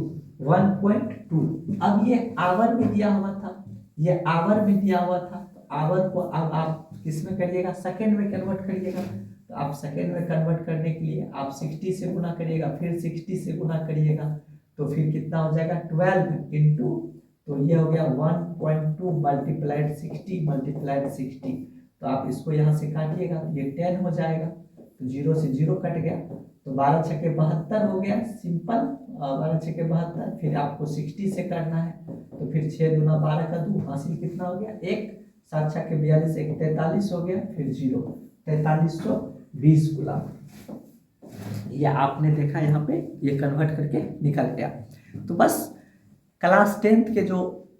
1.2। अब ये आवर में दिया हुआ था, ये आवर में दिया हुआ था, तो आवर को अब आप किस में करिएगा, सेकेंड में कन्वर्ट करिएगा। तो आप सेकेंड में कन्वर्ट करने के लिए आप 60 से गुना करिएगा, फिर 60 से गुना करिएगा, तो फिर कितना हो जाएगा 12 इंटू, तो ये हो गया 1.2 मल्टीप्लाइड 60 मल्टीप्लाइड 60। तो आप इसको यहाँ से काटिएगा, ये 10 हो जाएगा, तो 0 से 0 कट गया, तो 12 छक्के 72 हो गया, सिंपल 12 छक्के 72। फिर आपको 60 से करना है, तो फिर 6 दूना 12 का 2 हासिल कितना हो गया 1, 7 छक्के 42, 1 43 हो गया, फिर 0 4320 गुलाम। ये आपने देखा यहाँ पे ये कन्वर्ट करके निकल गया। तो बस क्लास 10th के जो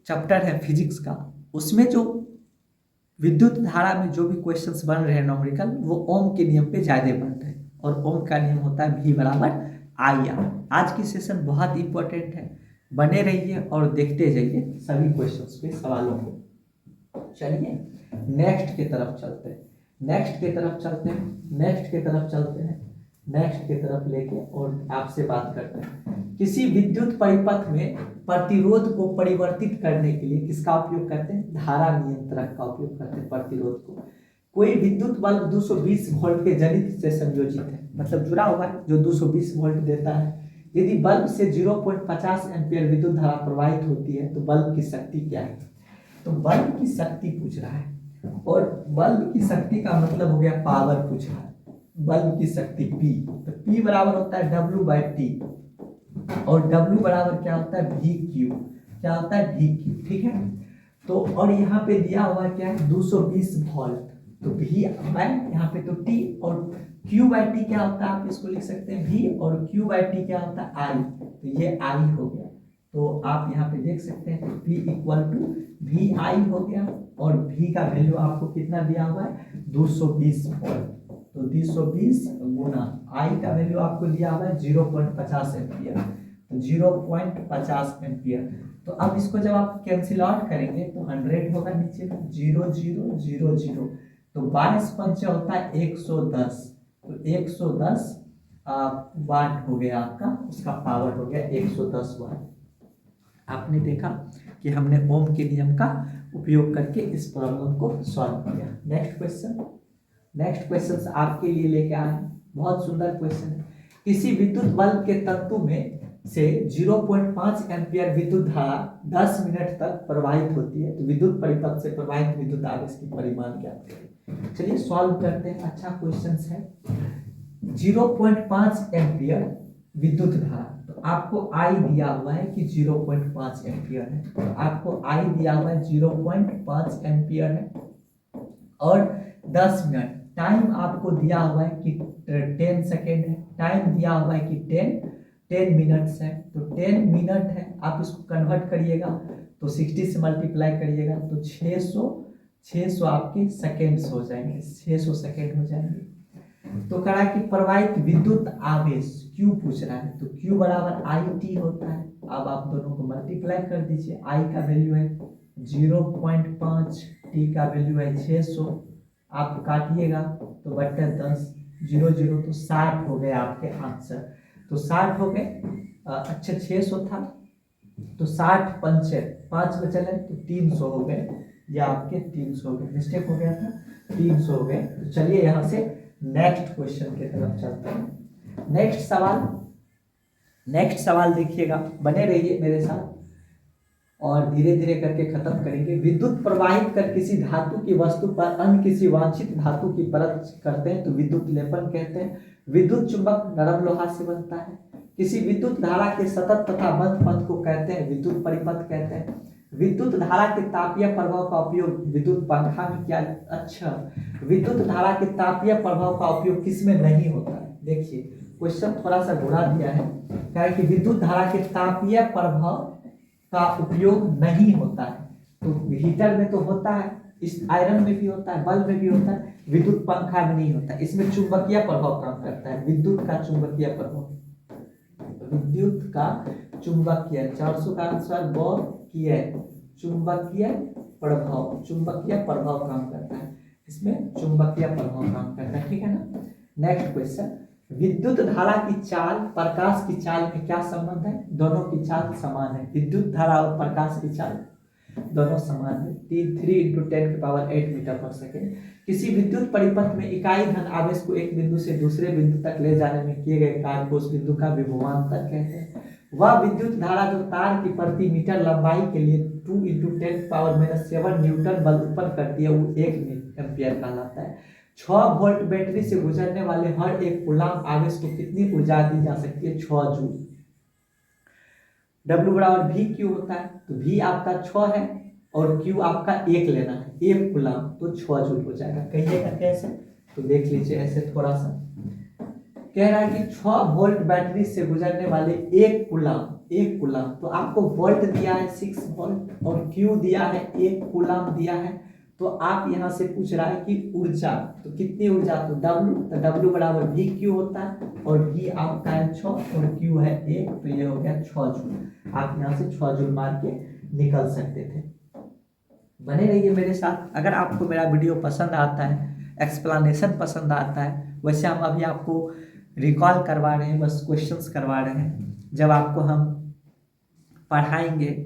चैप्टर है फिजिक्स का, उसमें जो विद्युत धारा में जो भी क्वेश्चंस बन रहे हैं न्यूमेरिकल, वो ओम के नियम पे ज्यादा बन रहे हैं, और ओम का नियम होता है V बराबर आई आर। आज की सेशन बहुत इंपॉर्टेंट है, बने रहिए और देखते जाइए सभी क्वेश्चंस पे सवालों को। चलिए नेक्स्ट की तरफ चलते हैं, नेक्स्ट की तरफ चलते हैं, नेक्स्ट की तरफ चलते हैं, नेक्स्ट की तरफ लेके और आपसे बात करते हैं। किसी विद्युत परिपथ में प्रतिरोध को परिवर्तित करने के लिए किसका उपयोग करते हैं, धारा नियंत्रक का उपयोग करते हैं प्रतिरोध को। कोई विद्युत बल्ब 220 वोल्ट के जनित्र से संयोजित है, मतलब जुड़ा हुआ है, जो 220 वोल्ट देता है। यदि बल्ब से 0.50 एम्पियर विद्युत धारा प्रवाहित होती है तो बल्ब की शक्ति क्या है। तो बल्ब की शक्ति पूछ रहा है, और बल्ब की शक्ति का मतलब हो गया पावर पूछ रहा है, बल्ब की शक्ति P। तो P बराबर होता है W/T, और W बराबर क्या होता है VQ, क्या होता है VQ, ठीक है। तो और यहाँ पे दिया हुआ क्या है 220 वोल्ट, तो V बाय यहाँ पे तो T, और Q/T क्या होता है, आप इसको लिख सकते हैं V, और Q/T क्या होता है I, तो ये I हो गया। तो आप यहाँ पे देख सकते हैं P इक्वल टू VI हो गया, और V का वैल्यू आपको कितना दिया हुआ है 220 वोल्ट, तो 220 गुना I का वैल्यू आपको दिया हुआ है 0.50 एम्पियर, तो 0.50 एम्पियर। तो अब इसको जब आप कैंसिल आउट करेंगे तो 100 होगा, नीचे में 0 0 0 0, तो 22 पंच होता है 110, तो 110 वाट हो गया आपका, उसका पावर हो गया 110 वाट। आपने देखा कि हमने ओम के नियम का उपयोग करके इस प्रॉब्लम को सॉल्व किया। नेक्स्ट क्वेश्चन, नेक्स्ट क्वेश्चन आपके लिए लेके आए हैं, बहुत सुंदर क्वेश्चन है। किसी विद्युत बल्ब के तंतु में से 0.5 एम्पियर विद्युत धारा 10 मिनट तक प्रवाहित होती है, तो विद्युत परिपथ से प्रवाहित विद्युत आवेश की परिमाण ज्ञात करें। चलिए सॉल्व करते हैं, अच्छा क्वेश्चन है। 0.5 एम्पियर विद्युत धारा, तो आपको I दिया हुआ है कि 0.5 एम्पियर है, तो आपको I दिया हुआ है 0.5 एम्पियर है, और 10 मिनट टाइम आपको दिया हुआ है कि 10 सेकेंड है, टाइम दिया हुआ है कि 10 मिनट्स है, तो 10 मिनट है। आप इसको कन्वर्ट करिएगा तो 60 से मल्टीप्लाई करिएगा तो 600 आपके सेकेंड्स हो जाएंगे, 600 सेकेंड हो जाएंगे। तो कह रहा है कि प्रवाहित विद्युत आवेश Q पूछ रहा है, तो Q बराबर IT होता है। अब आप दोनों को मल्टीप्लाई कर दीजिए, I का वैल्यू है 0.5, T का वैल्यू है 600, आप काटिएगा तो बट्टे 10 0 0, तो 60 हो गए आपके आंसर, तो 60 हो गए। अच्छा 600 था तो 60 पंचे 5 बचल है तो 300 हो गए, या आपके 300 हो गए, मिस्टेक हो गया था, 300 हो गए। तो चलिए यहाँ से नेक्स्ट क्वेश्चन की तरफ चलते हैं। नेक्स्ट सवाल देखिएगा, बने रहिए मेरे साथ और धीरे धीरे करके खत्म करेंगे। विद्युत प्रवाहित कर किसी धातु की वस्तु पर अन्य किसी वांछित धातु की परत करते हैं तो विद्युत लेपन कहते हैं। विद्युत चुंबक नरम लोहा से बनता है। किसी विद्युत धारा के सतत तथा बंद पथ को कहते हैं विद्युत परिपथ कहते हैं। विद्युत धारा के तापीय प्रभाव का उपयोग विद्युत पंखा में किया। अच्छा, विद्युत धारा के तापीय प्रभाव का उपयोग किसमें नहीं होता है। देखिए क्वेश्चन थोड़ा सा घुरा दिया है, क्या कि विद्युत धारा के तापीय प्रभाव का उपयोग नहीं होता है। तो हीटर में तो होता है, इस आयरन में भी होता है, बल्ब में भी होता है, विद्युत पंखा में नहीं होता है। इसमें चुंबकीय प्रभाव काम करता है, विद्युत का चुंबकीय प्रभाव। विद्युत का चुंबकीय, 400 का आंसर किया चुंबकीय प्रभाव काम करता है, इसमें चुंबकीय प्रभाव काम करता है, ठीक है ना। नेक्स्ट क्वेश्चन, विद्युत धारा की चाल प्रकाश की चाल में क्या संबंध है? दोनों की चाल समान है, विद्युत धारा और प्रकाश की चाल दोनों समान है। 3 × 10⁸ मीटर पर सेकेंड। किसी विद्युत परिपथ में इकाई धन आवेश को एक बिंदु से दूसरे बिंदु तक ले जाने में किए गए कार्य को उस बिंदु का विभवांतर कहते हैं। वह विद्युत धारा जो तार की प्रति मीटर लंबाई के लिए 2 × 10⁻⁷ न्यूटन बल उत्पन्न करती है, वो 1 एम्पियर कहलाता है। 6 वोल्ट बैटरी से गुजरने वाले हर एक कूलाम आवेश को कितनी ऊर्जा दी जा सकती है? 6 जूल। W बराबर V क्यू होता है, तो V आपका 6 है और Q आपका 1 लेना है, 1 कूलाम, तो 6 जूल हो जाएगा। कहिएगा कैसे? तो देख लीजिए ऐसे थोड़ा सा कह रहा है कि 6 वोल्ट बैटरी से गुजरने वाले 1 कूलाम, तो आपको वोल्ट दिया है 6 वोल्ट और Q दिया है 1 कूलाम दिया है, तो आप यहाँ से पूछ रहा है कि ऊर्जा, तो कितनी ऊर्जा? तो W बराबर V क्यू होता है और V आपका है 6 और Q है 1, तो ये हो गया 6 जूल। आप यहाँ से 6 जूल मार के निकल सकते थे। बने रहिए मेरे साथ। अगर आपको मेरा वीडियो पसंद आता है, एक्सप्लेनेशन पसंद आता है, वैसे हम अभी आपको रिकॉल करवा रहे हैं, बस क्वेश्चंस करवा रहे हैं। जब आपको हम पढ़ाएंगे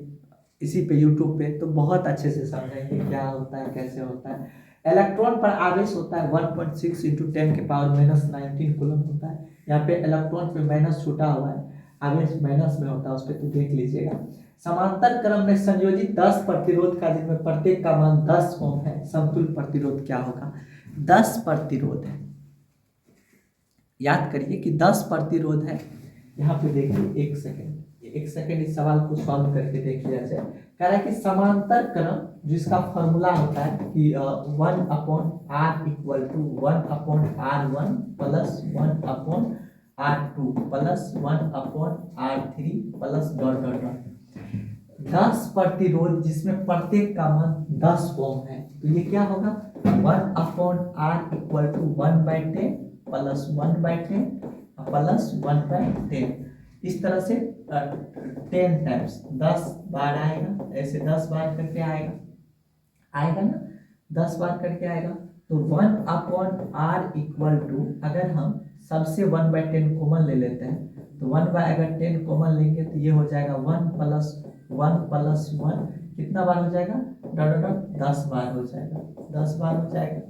इसी पे यूट्यूब पे तो बहुत अच्छे से समझेंगे क्या होता है, कैसे होता है। इलेक्ट्रॉन पर आवेश होता है 1.6 × 10⁻⁹ कूलम होता है। यहाँ पे इलेक्ट्रॉन पे माइनस छूटा हुआ है, आवेश माइनस में होता है, उस पर तो देख लीजिएगा। समांतर क्रम में संयोजित 10 प्रतिरोध का, जिनमें प्रत्येक का मान 10 ओम है, समतुल्य प्रतिरोध क्या होगा? 10 प्रतिरोध है, याद करिए कि 10 प्रतिरोध है। यहाँ पे देखिए एक सेकेंड इस सवाल को सॉल्व करके देख लिया जाए। कह रहा है कि समांतर क्रम जिसका फॉर्मूला होता है कि 1/r = 1/r1 + 1/r2 + 1/r3 .. 10 प्रतिरोध जिसमें प्रत्येक का मान 10 ओम है, तो ये क्या होगा? 1/r = 1/10 + 1/10 + 1/10। इस तरह से 10 टाइम्स 10 बार आएगा, ऐसे 10 बार करके आएगा ना, 10 बार करके आएगा। तो 1/r = अगर हम सबसे 1/10 कॉमन ले लेते हैं, तो 1/10 कॉमन लेंगे तो ये हो जाएगा 1 + 1 + 1, कितना बार हो जाएगा? 10 बार हो जाएगा, 10 बार हो जाएगा।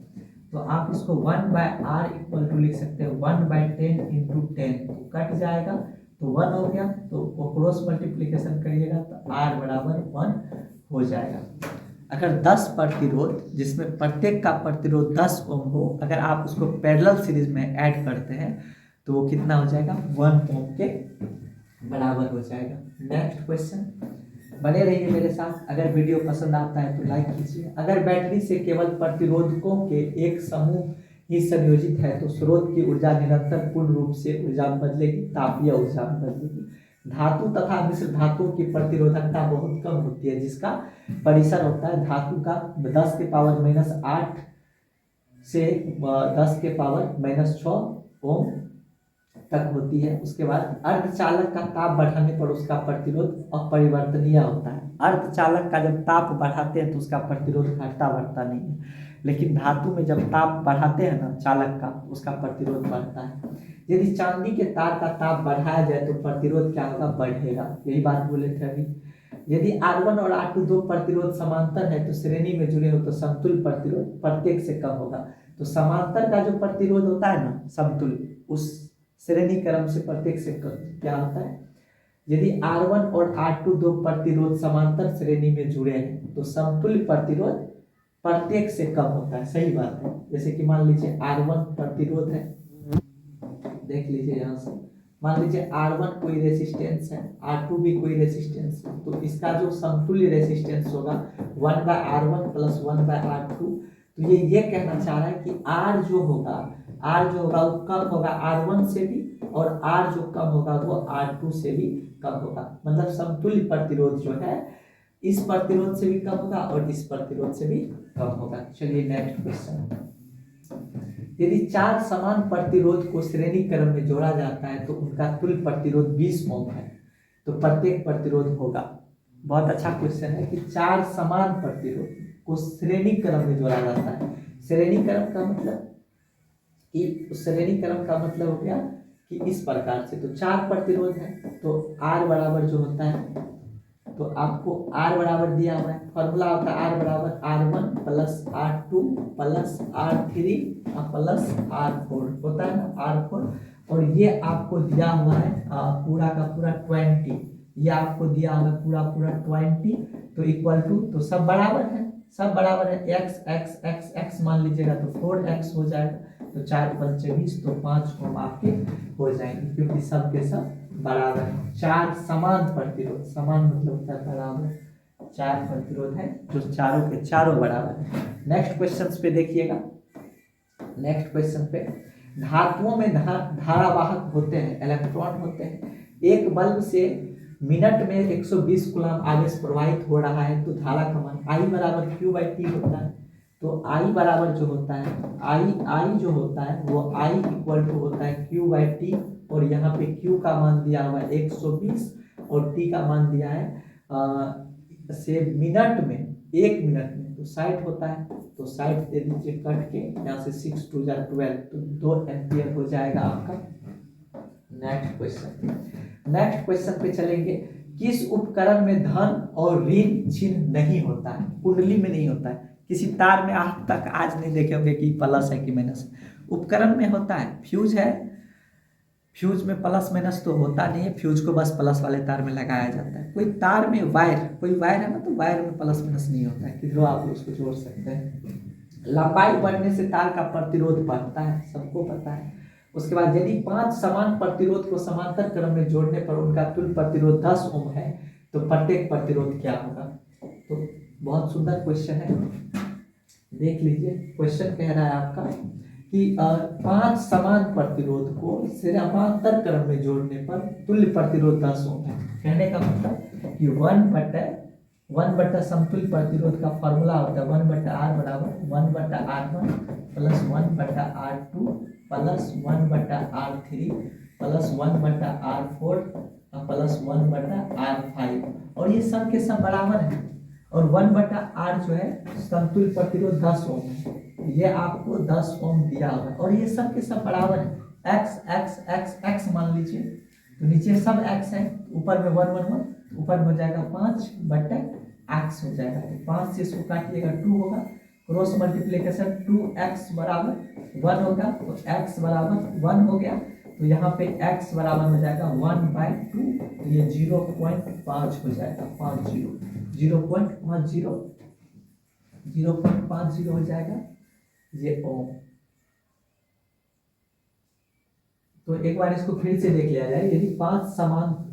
तो आप इसको 1/r = लिख सकते हैं 1/10 × 10, तो कट जाएगा, तो 1 हो गया, तो क्रॉस मल्टीप्लिकेशन करिएगा तो r बराबर 1 हो जाएगा। अगर 10 प्रतिरोध जिसमें प्रत्येक का प्रतिरोध 10 ओम हो, अगर आप उसको पैरेलल सीरीज में ऐड करते हैं तो वो कितना हो जाएगा? 1 ओम के बराबर हो जाएगा। नेक्स्ट क्वेश्चन, बने रहिए मेरे साथ। अगर वीडियो पसंद आता है तो लाइक कीजिए। अगर बैटरी से केवल प्रतिरोधकों के एक समूह ही संयोजित है तो स्रोत की ऊर्जा निरंतर पूर्ण रूप से ऊर्जा बदलेगी, तापीय ऊर्जा बदलेगी। धातु तथा मिश्र धातुओं की प्रतिरोधकता बहुत कम होती है, जिसका परिसर होता है धातु का 10⁻⁸ से 10⁻⁻6 ओम तक होती है। उसके बाद अर्धचालक का ताप बढ़ाने पर उसका प्रतिरोध अपरिवर्तनीय होता है। अर्धचालक का जब ताप बढ़ाते हैं तो उसका प्रतिरोध घटता बढ़ता नहीं है, लेकिन धातु में जब ताप बढ़ाते हैं ना चालक का, उसका प्रतिरोध बढ़ता है। यदि चांदी के तार का ताप बढ़ाया जाए तो प्रतिरोध क्या होगा? बढ़ेगा। यही बात बोले थे अभी। यदि R1 और R2 दो प्रतिरोध समांतर है तो श्रेणी में जुड़े हो तो समतुल्य प्रतिरोध प्रत्येक से कम होगा। तो समांतर का जो प्रतिरोध होता है ना समतुल्य, उस श्रेणी क्रम से प्रत्येक से कम क्या होता है? यदि R1 और R2 दो प्रतिरोध समांतर श्रेणी में जुड़े हैं तो समतुल्य प्रतिरोध प्रत्येक से कम होता है। सही बात है। जैसे कि मान लीजिए R1 प्रतिरोध है, देख लीजिए यहाँ से, मान लीजिए R1 कोई रेसिस्टेंस है, R2 भी कोई रेसिस्टेंस है, तो इसका जो समतुल्य रेसिस्टेंस होगा 1/R1 + 1/R2। तो ये कहना चाह रहा है कि R जो होगा वो कम होगा R1 से भी, और R जो कम होगा वो R2 से भी कम होगा। मतलब समतुल्य प्रतिरोध जो है इस प्रतिरोध से भी कम होगा और इस प्रतिरोध से भी कम होगा। चलिए नेक्स्ट क्वेश्चन। यदि 4 समान प्रतिरोध को श्रेणी क्रम में जोड़ा जाता है तो उनका कुल प्रतिरोध 20 ओम है, तो प्रत्येक प्रतिरोध होगा। बहुत अच्छा क्वेश्चन है कि 4 समान प्रतिरोध को श्रेणी क्रम में जोड़ा जाता है। श्रेणी क्रम का मतलब हो गया कि इस प्रकार से, तो 4 प्रतिरोध है तो R बराबर जो होता है, तो आपको R बराबर दिया हुआ है, फॉर्मूला होता है R बराबर R1 plus R2 plus R3 plus R4 होता है ना, R4। और ये आपको दिया हुआ है पूरा का पूरा 20, ये आपको दिया हुआ है पूरा 20, तो इक्वल टू, तो सब बराबर है, x मान लीजिएगा तो 4x हो जाएगा, तो 4 पंचे 20, तो 5 ओम आपके हो जाएंगे, क्योंकि सब के सब बराबर है। 4 समान प्रतिरोध, समान मतलब होता है बराबर, 4 प्रतिरोध है जो चारों के चारों बराबर है। नेक्स्ट क्वेश्चन पे देखिएगा, नेक्स्ट क्वेश्चन पे, धातुओं में धारावाहक होते हैं, इलेक्ट्रॉन होते हैं। एक बल्ब से मिनट में 120 कूलम आवेश प्रवाहित हो रहा है, तो धारा का मान I बराबर Q/T होता है। तो I बराबर जो होता है, I जो होता है वो I इक्वल टू होता है Q/T, और यहाँ पे Q का मान दिया हुआ है 120 और T का मान दिया है से मिनट में, 1 मिनट में तो 60 होता है, तो 60 दे दीजिए कट के, यहाँ से 6 2 जा 12, तो 2 एम्पियर हो जाएगा आपका। नेक्स्ट क्वेश्चन पे चलेंगे, किस उपकरण में धन और ऋण चिन्ह नहीं होता है? कुंडली में नहीं होता है, किसी तार में आज तक नहीं देखे होंगे कि प्लस है कि माइनस। उपकरण में होता है, फ्यूज है, फ्यूज में प्लस माइनस तो होता नहीं है, फ्यूज को बस प्लस वाले तार में लगाया जाता है। कोई तार में कोई वायर है ना, तो वायर में प्लस माइनस नहीं होता है, किधरों आप उसको जोड़ सकते हैं। लंबाई बढ़ने से तार का प्रतिरोध बढ़ता है, सबको पता है। उसके बाद यदि 5 समान प्रतिरोध को समांतर क्रम में जोड़ने पर उनका कुल प्रतिरोध 10 ओम है, तो प्रत्येक प्रतिरोध क्या होगा? तो बहुत सुंदर क्वेश्चन है, देख लीजिए। क्वेश्चन कह रहा है आपका कि 5 समान प्रतिरोध को समांतर क्रम में जोड़ने पर तुल्य प्रतिरोध 10 ओम है। कहने का मतलब कि 1 बटा समतुल्य प्रतिरोध का फॉर्मूला होता है 1/R बराबर 1/R1 plus 1/R2 plus 1/R3 plus 1/R4 plus 1/R5, और ये सब के सब बराबर है। और 1/R जो है समतुल्य प्रतिरोध 10 ओम है, ये आपको 10 ओम दिया होगा, और ये सब के सब बराबर है। x मान लीजिए, तो नीचे सब x है, ऊपर में 1 1 1, ऊपर में हो जाएगा 5/x हो जाएगा, तो 5 से इसको काटिएगा 2 होगा, क्रॉस मल्टीप्लिकेशन 2x बराबर 1 होगा, तो x बराबर 1 हो गया, तो यहाँ पे x बराबर हो जाएगा 1/2, तो ये 0.5 हो जाएगा, 0.50 हो जाएगा ये ओम। तो एक बार इसको फिर से देख लिया जाए, यदि 5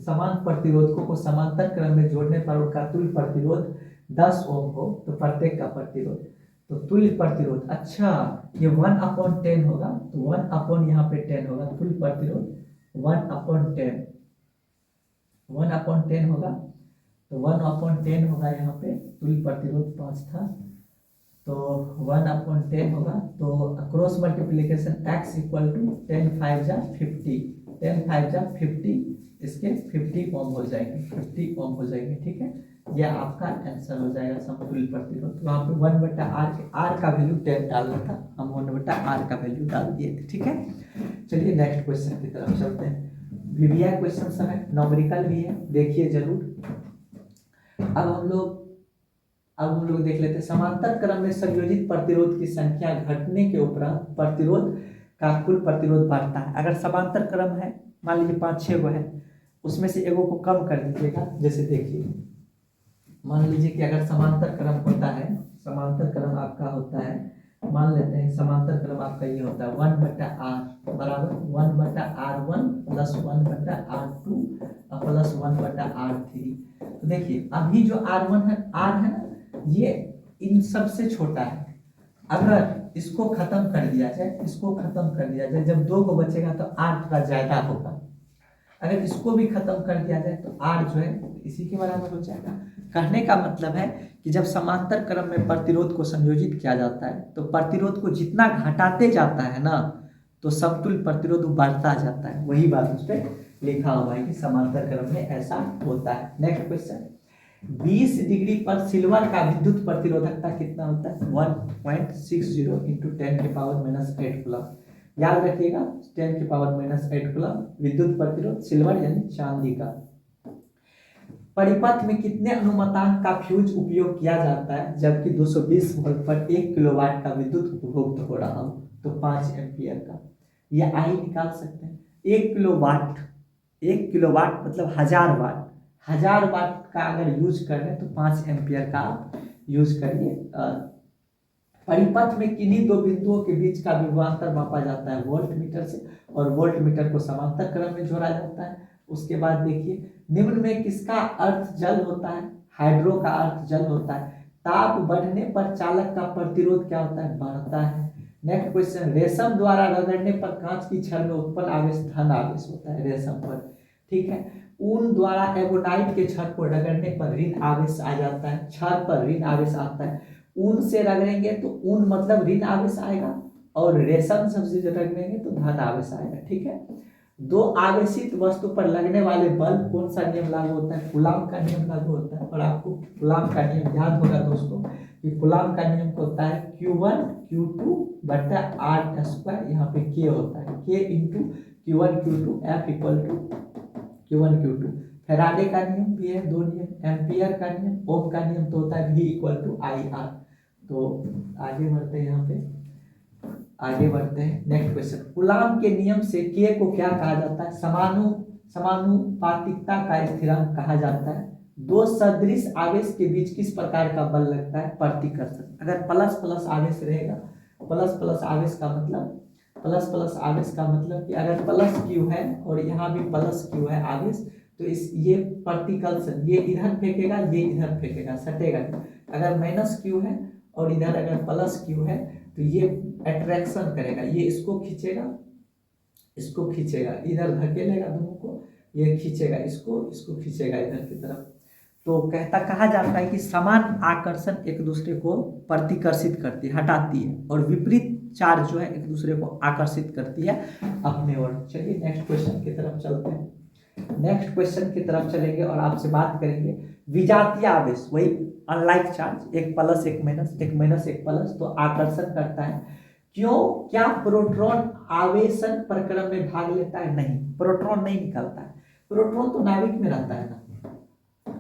समान प्रतिरोधकों को समांतर क्रम में जोड़ने पर उनका तुल्य प्रतिरोध 10 ओम हो, तो प्रत्येक का प्रतिरोध, तो तुल्य प्रतिरोध, अच्छा ये 1/10 होगा, तो 1 यहाँ पे 10 होगा, तुल्य प्रतिरोध 1/10 होगा, तो 1/10 होगा, यहाँ पे तुल्य प्रतिरोध 5 था, तो 1/10 होगा, तो cross multiplication x equal to 10 5 जा 50, 10 5 जा 50, इसके 50 ओम हो जाएंगे, 50 ओम हो जाएंगे, ठीक है। यह आपका आंसर हो जाएगा समतुल्य प्रतिरोध। तो वहाँ पे 1/R का वैल्यू 10 डालना था, हम 1/R का वैल्यू डाल दिए थे, ठीक है। चलिए नेक्स्ट क्वेश्चन की तरफ चलते हैं। VBI क्वेश्चन सब है, नॉमेरिकल भी है, देखिए जरूर। अब हम लोग देख लेते हैं, समांतर क्रम में संयोजित प्रतिरोध की संख्या घटने के उपरांत प्रतिरोध का कुल प्रतिरोध बढ़ता है। अगर समांतर क्रम है, मान लीजिए 5-6 गो है, उसमें से एगो को कम कर दीजिएगा। जैसे देखिए, मान लीजिए कि अगर समांतर क्रम होता है, समांतर क्रम आपका होता है, मान लेते हैं समांतर क्रम आपका ये होता है 1/R बराबर 1/R1 plus 1/R2 plus 1/R3। तो देखिए अभी जो R1 है, R है ना, ये इन सबसे छोटा है। अगर इसको खत्म कर दिया जाए, जब 2 को बचेगा तो R थोड़ा ज्यादा होगा। अगर इसको भी खत्म कर दिया जाए तो R जो है इसी के बराबर हो जाएगा। कहने का मतलब है कि जब समांतर क्रम में प्रतिरोध को संयोजित किया जाता है तो प्रतिरोध को जितना घटाते जाता है ना तो समतुल्य प्रतिरोध बढ़ता जाता है। वही बात उस पर लिखा हुआ है कि समांतर क्रम में ऐसा होता है। नेक्स्ट क्वेश्चन, 20 डिग्री पर सिल्वर का विद्युत प्रतिरोधकता कितना होता है? 1.60 इंटू 10⁻⁸ कूलम। याद रखिएगा 10⁻⁸ कूलम विद्युत प्रतिरोध सिल्वर यानी चांदी का। परिपथ में कितने अनुमतांक का फ्यूज उपयोग किया जाता है जबकि 220 वोल्ट पर 1 किलोवाट का विद्युत उपभोग हो रहा हो? तो 5 एम्पियर का। ये आई निकाल सकते हैं। 1 किलोवाट, 1 किलोवाट मतलब 1000 वाट, 1000 वाट का अगर यूज कर रहे हैं तो 5 एम्पियर का आप यूज करिए। परिपथ में किन्हीं दो बिंदुओं के बीच का विभवांतर मापा जाता है वोल्ट मीटर से, और वोल्ट मीटर को समांतर क्रम में जोड़ा जाता है। उसके बाद देखिए, निम्न में किसका अर्थ जल होता है? हाइड्रो का अर्थ जल होता है। ताप बढ़ने पर चालक का प्रतिरोध क्या होता है? बढ़ता है। नेक्स्ट क्वेश्चन, रेशम द्वारा रगड़ने पर कांच की छड़ में उत्पन्न आवेश धन आवेश होता है रेशम पर, ठीक है। ऊन द्वारा एबोनाइट के छड़ को रगड़ने पर ऋण आवेश आ जाता है, छड़ पर ऋण आवेश आता है। ऊन से रगड़ेंगे तो ऊन मतलब ऋण आवेश आएगा, और रेशम से जो रगड़ेंगे तो धन आवेश आएगा, ठीक है। दो आवेशित वस्तु पर लगने वाले बल कौन सा नियम लागू होता है? कूलाम का नियम लागू होता है। और आपको कूलाम का नियम याद होगा दोस्तों कि कूलाम का नियम होता है Q1 Q2 बटा R स्क्वायर, यहाँ पे K होता है, K into Q1 Q2 F equal to Q1 Q2। Faraday का नियम भी है, दो नियम, एम्पियर का नियम, ओम का नियम तो होता है V इक्वल टू IR। तो आगे बढ़ते हैं, यहाँ पे आगे बढ़ते हैं। नेक्स्ट क्वेश्चन, कूलाम के नियम से के को क्या कहा जाता है? समानुपातिकता का स्थिरांक कहा जाता है। दो सदृश आवेश के बीच किस प्रकार का बल लगता है? प्रतिकर्षण। अगर प्लस प्लस आवेश रहेगा, प्लस प्लस आवेश का मतलब, प्लस प्लस आवेश का मतलब कि अगर प्लस क्यू है और यहाँ भी प्लस क्यू है आवेश, तो इस ये प्रतिकर्षण, ये इधर फेंकेगा, ये इधर फेंकेगा, सटेगा। अगर माइनस क्यू है और इधर अगर प्लस क्यू है तो ये अट्रैक्शन करेगा, ये इसको खींचेगा, इसको खींचेगा, इधर धकेलेगा दोनों को, ये खींचेगा इसको, इसको खींचेगा इधर की तरफ। तो कहा जाता है कि समान आकर्षण एक दूसरे को प्रतिकर्षित करती है, हटाती है, और विपरीत चार्ज जो है एक दूसरे को आकर्षित करती है अपने ओर। चलिए नेक्स्ट क्वेश्चन की तरफ चलते हैं। नेक्स्ट क्वेश्चन की तरफ चलेंगे और आपसे बात करेंगे विजातीय आवेश, वही अनलाइक चार्ज, एक प्लस एक माइनस, एक माइनस एक प्लस, तो आकर्षण करता है। क्यों? क्या प्रोटॉन आवेशन प्रक्रम में भाग लेता है? नहीं, प्रोटॉन नहीं निकलता है। प्रोटॉन तो नाभिक में रहता है ना,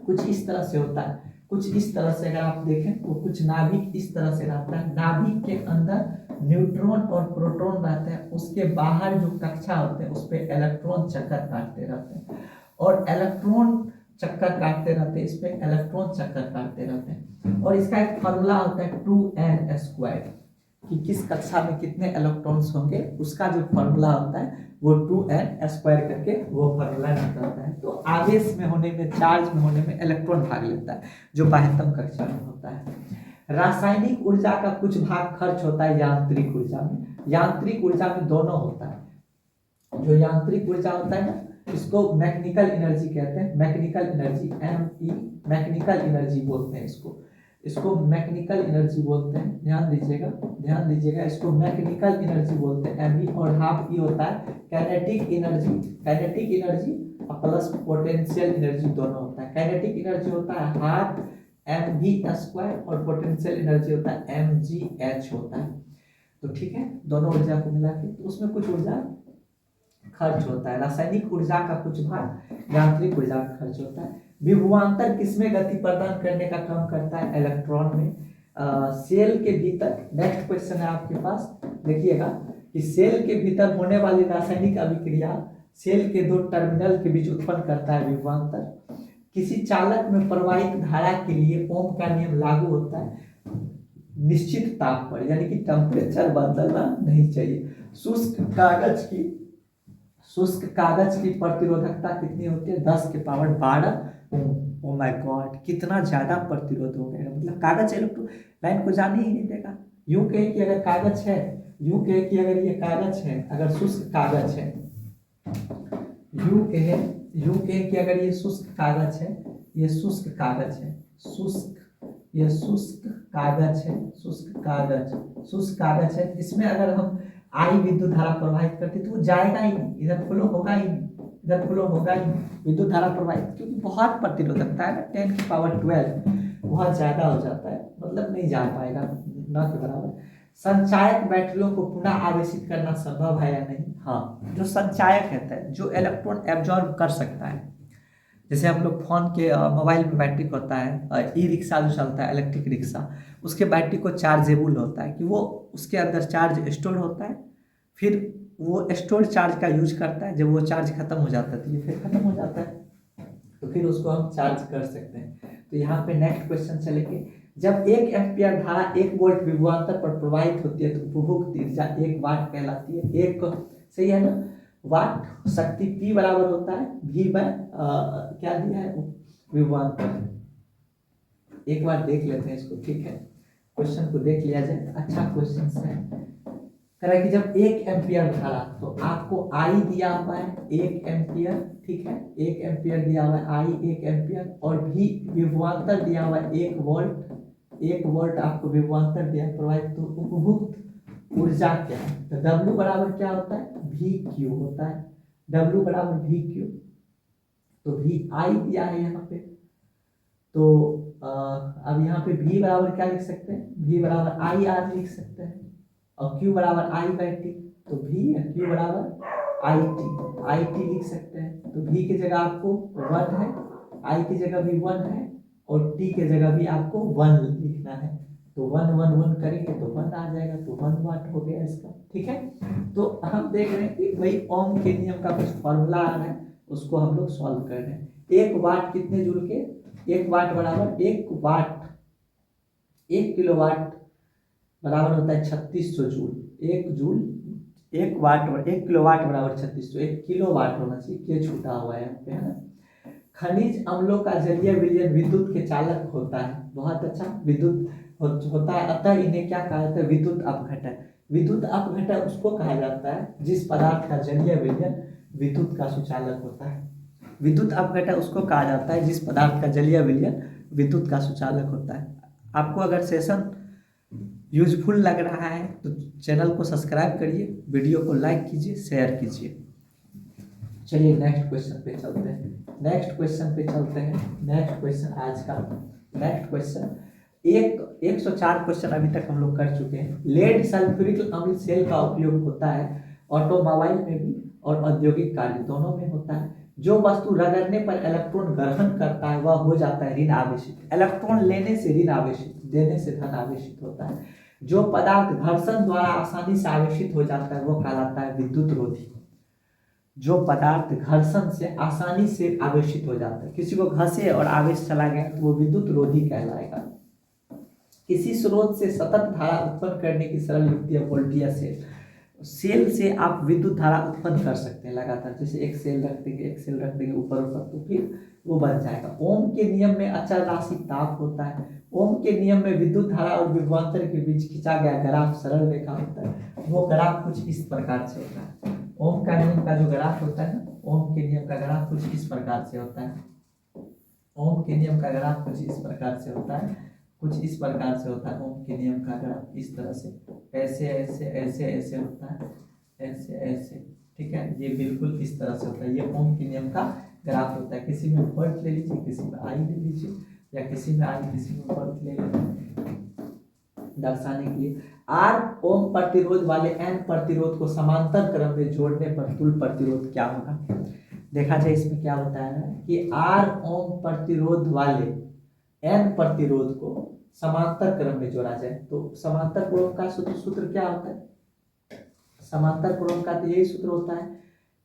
कुछ इस तरह से होता है, कुछ इस तरह से। अगर आप देखें तो कुछ नाभिक इस तरह से रहता है, नाभिक के अंदर न्यूट्रॉन और प्रोटॉन रहते हैं, उसके बाहर जो कक्षा होते हैं उस पर इलेक्ट्रॉन चक्कर काटते रहते हैं, और इलेक्ट्रॉन चक्कर काटते रहते हैं, इस पे इलेक्ट्रॉन चक्कर काटते रहते हैं। और इसका एक फॉर्मूला होता है 2n स्क्वायर, कि किस कक्षा में कितने इलेक्ट्रॉन्स होंगे, उसका जो फॉर्मूला होता है वो 2n स्क्वायर करके वो फॉर्मूला निकलता है। तो आवेश में होने में, चार्ज में होने में इलेक्ट्रॉन भाग लेता है, जो बाह्यतम कक्षा में होता है। रासायनिक ऊर्जा का कुछ भाग खर्च होता है यांत्रिक ऊर्जा में। यांत्रिक ऊर्जा में दोनों होता है। जो यांत्रिक ऊर्जा होता है ना, इसको मैकेनिकल एनर्जी कहते हैं, mechanical energy, ME, mechanical energy बोलते हैं इसको, इसको मैकेनिकल एनर्जी बोलते हैं। ध्यान दीजिएगा, ध्यान दीजिएगा, इसको मैकेनिकल एनर्जी बोलते हैं ME। और हाफ ई होता है kinetic energy, kinetic energy plus potential energy दोनों होता है। काइनेटिक एनर्जी होता है हाफ mv स्क्वायर, और पोटेंशियल एनर्जी होता है mgh होता है। तो ठीक है, दोनों ऊर्जा को मिला के, तो उसमें कुछ ऊर्जा खर्च होता है। रासायनिक ऊर्जा का कुछ भाग यांत्रिक ऊर्जा का खर्च होता है। विभवांतर किसमें गति प्रदान करने का काम करता है? इलेक्ट्रॉन में। सेल के भीतर, नेक्स्ट क्वेश्चन है आपके पास, देखिएगा कि सेल के भीतर होने वाली रासायनिक अभिक्रिया सेल के दो टर्मिनल के बीच उत्पन्न करता है विभवांतर। किसी चालक में प्रवाहित धारा के लिए ओम का नियम लागू होता है निश्चित ताप पर, यानी कि टेम्परेचर बदलना नहीं चाहिए। शुष्क कागज की प्रतिरोधकता कितनी होती है? 10⁻12 ओम। ओ माय गॉड, कितना ज्यादा प्रतिरोध हो गया, मतलब कागज इलेक्ट्रोलाइन को जाने ही नहीं देगा। यूं कहे कि अगर कागज है, यूं कहे कि अगर ये कागज है, अगर शुष्क कागज है, यू ए की अगर ये शुष्क कागज है, ये शुष्क कागज है, ये शुष्क कागज है, शुष्क कागज है, इसमें अगर हम आई विद्युत धारा प्रवाहित करते तो वो जाएगा ही नहीं, इधर फ्लो होगा ही नहीं, इधर फ्लो होगा ही नहीं, विद्युत धारा प्रवाहित, क्योंकि बहुत प्रतिरोधकता है ना, 10⁻12 बहुत ज्यादा हो जाता है, मतलब नहीं जा पाएगा न के बराबर। संचायक बैटरियों को पुनः आवेशित करना संभव है या नहीं? हाँ, जो संचायक रहता है, जो इलेक्ट्रॉन एब्जॉर्ब कर सकता है, जैसे हम लोग फोन के मोबाइल में बैटरी होता है, ई रिक्शा जो चलता है, इलेक्ट्रिक रिक्शा, उसके बैटरी को चार्जेबल होता है कि वो उसके अंदर चार्ज स्टोर होता है, फिर वो स्टोर चार्ज का यूज करता है, जब वो चार्ज खत्म हो जाता है तो ये फिर खत्म हो जाता है, तो फिर उसको हम चार्ज कर सकते हैं। तो यहाँ पे नेक्स्ट क्वेश्चन चलेंगे, जब 1 एम्पियर धारा 1 वोल्ट विभवांतर पर प्रवाहित होती है तो उपभोग ऊर्जा 1 वाट कहलाती है। एक सही है ना, वाट शक्ति P बराबर होता है V बाय क्या दिया है विभवांतर। एक बार देख लेते हैं इसको, ठीक है, क्वेश्चन को देख लिया जाए, अच्छा क्वेश्चन है। कह रहा है कि जब 1 एम्पियर धारा, तो आपको I दिया हुआ है 1 एम्पियर, ठीक है, 1 एम्पियर दिया हुआ है I 1 एम्पियर, और भी विभवांतर दिया हुआ है 1 वोल्ट, 1 वोल्ट आपको विभवांतर दिया प्रवाहित, तो उपभोग ऊर्जा क्या है? तो W बराबर क्या होता है? VQ होता है, W बराबर VQ, तो VI दिया है यहाँ पे, तो अब यहाँ पे V बराबर क्या लिख सकते हैं? V बराबर IR लिख सकते हैं, और Q बराबर I/T, तो V Q बराबर IT लिख सकते हैं। तो V की जगह आपको 1 है, I की जगह भी 1 है, और T की जगह भी आपको 1 लिखना है, तो 1 1 1 करेंगे तो 1 आ जाएगा, तो 1 वाट हो गया इसका, ठीक है। तो हम देख रहे हैं कि वही ओम के नियम का कुछ फॉर्मूला आ रहा है, उसको हम लोग सॉल्व कर रहे हैं। 1 वाट कितने जूल के? 1 वाट बराबर 1 वाट, 1 किलोवाट बराबर होता है 3600 जूल। 1 जूल 1 वाट, 1 किलोवाट बराबर 3600, 1 किलोवाट होना चाहिए, के छूटा हुआ है यहाँ पे, है ना। खनिज अम्लों का जलीय विलयन विद्युत के चालक होता है, बहुत अच्छा, विद्युत होता है, अतः इन्हें क्या कहा जाता है? विद्युत अपघटन। विद्युत अपघटन उसको कहा जाता है जिस पदार्थ का जलीय विलयन विद्युत का सुचालक होता है। विद्युत अपघटन उसको कहा जाता है जिस पदार्थ का जलीय विलयन विद्युत का सुचालक होता है। आपको अगर सेशन यूजफुल लग रहा है तो चैनल को सब्सक्राइब करिए, वीडियो को लाइक कीजिए, शेयर कीजिए। चलिए नेक्स्ट क्वेश्चन पे चलते हैं, नेक्स्ट क्वेश्चन आज का नेक्स्ट क्वेश्चन, 104 क्वेश्चन अभी तक हम लोग कर चुके हैं। लेड सल्फ्यूरिक अम्ल सेल का उपयोग होता है ऑटोमोबाइल में भी और औद्योगिक कार्य दोनों में होता है। जो वस्तु रगड़ने पर इलेक्ट्रॉन ग्रहण करता है वह हो जाता है ऋण आवेशित। इलेक्ट्रॉन लेने से ऋण आवेशित, देने से धन आवेशित होता है। जो पदार्थ घर्षण द्वारा आसानी से आवेशित हो जाता है वो कहलाता है विद्युत रोधी। जो पदार्थ घर्षण से आसानी से आवेशित हो जाता है, किसी को घसे और आवेश चला गया तो वो विद्युत रोधी कहलाएगा। किसी स्रोत से सतत धारा उत्पन्न करने की सरल युक्ति है वोल्टिया सेल। सेल से आप विद्युत धारा उत्पन्न कर सकते हैं लगातार, जैसे एक सेल रख देंगे ऊपर तो फिर वो बन जाएगा। ओम के नियम में अचल राशि ताप होता है। ओम के नियम में विद्युत धारा और विभवांतर के बीच खींचा गया ग्राफ सरल रेखा होता है। वो ग्राफ कुछ इस प्रकार से होता है। ओम का नियम का जो ग्राफ होता है ना, ओम के नियम का ग्राफ कुछ इस प्रकार से होता है। ओम के नियम का ग्राफ कुछ इस प्रकार से होता है, कुछ इस प्रकार से होता है। ओम के नियम का ग्राफ इस तरह से, ऐसे ऐसे ऐसे ऐसे होता है, ऐसे ऐसे, ठीक है, ये बिल्कुल इस तरह से होता है। ये ओम के नियम का ग्राफ होता है। किसी में वोल्ट ले लीजिए, किसी में आई ले लीजिए, या किसी में आई किसी में वोल्ट ले लीजिए दर्शाने के लिए। आर ओम प्रतिरोध वाले एन प्रतिरोध को समांतर क्रम में जोड़ने पर कुल प्रतिरोध क्या होगा? देखा जाए इसमें क्या बताया है कि आर ओम प्रतिरोध वाले एन प्रतिरोध को समांतर क्रम में जोड़ा जाए तो समांतर क्रम का सूत्र क्या होता है? समांतर क्रम का तो यही सूत्र होता है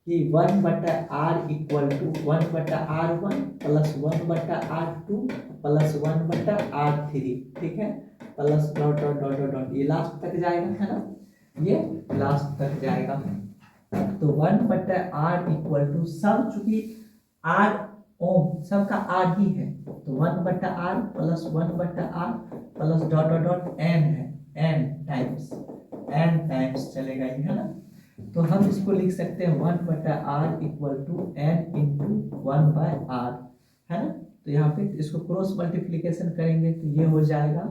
कि 1/r equal to 1/r1 plus 1/r2 plus 1/r3, ठीक है, plus dot dot dot dot dot, ये लास्ट तक जाएगा, है ना, ये लास्ट तक जाएगा। तो 1/r इक्वल टू, सब चूंकि r ओम सबका r ही है, तो 1/r plus 1/r plus dot dot dot n है, n टाइम्स चलेगा ये, है ना। तो हम इसको लिख सकते हैं 1/r equal to n into 1/r, है ना। तो यहाँ पे इसको क्रॉस मल्टीप्लीकेशन करेंगे तो ये हो जाएगा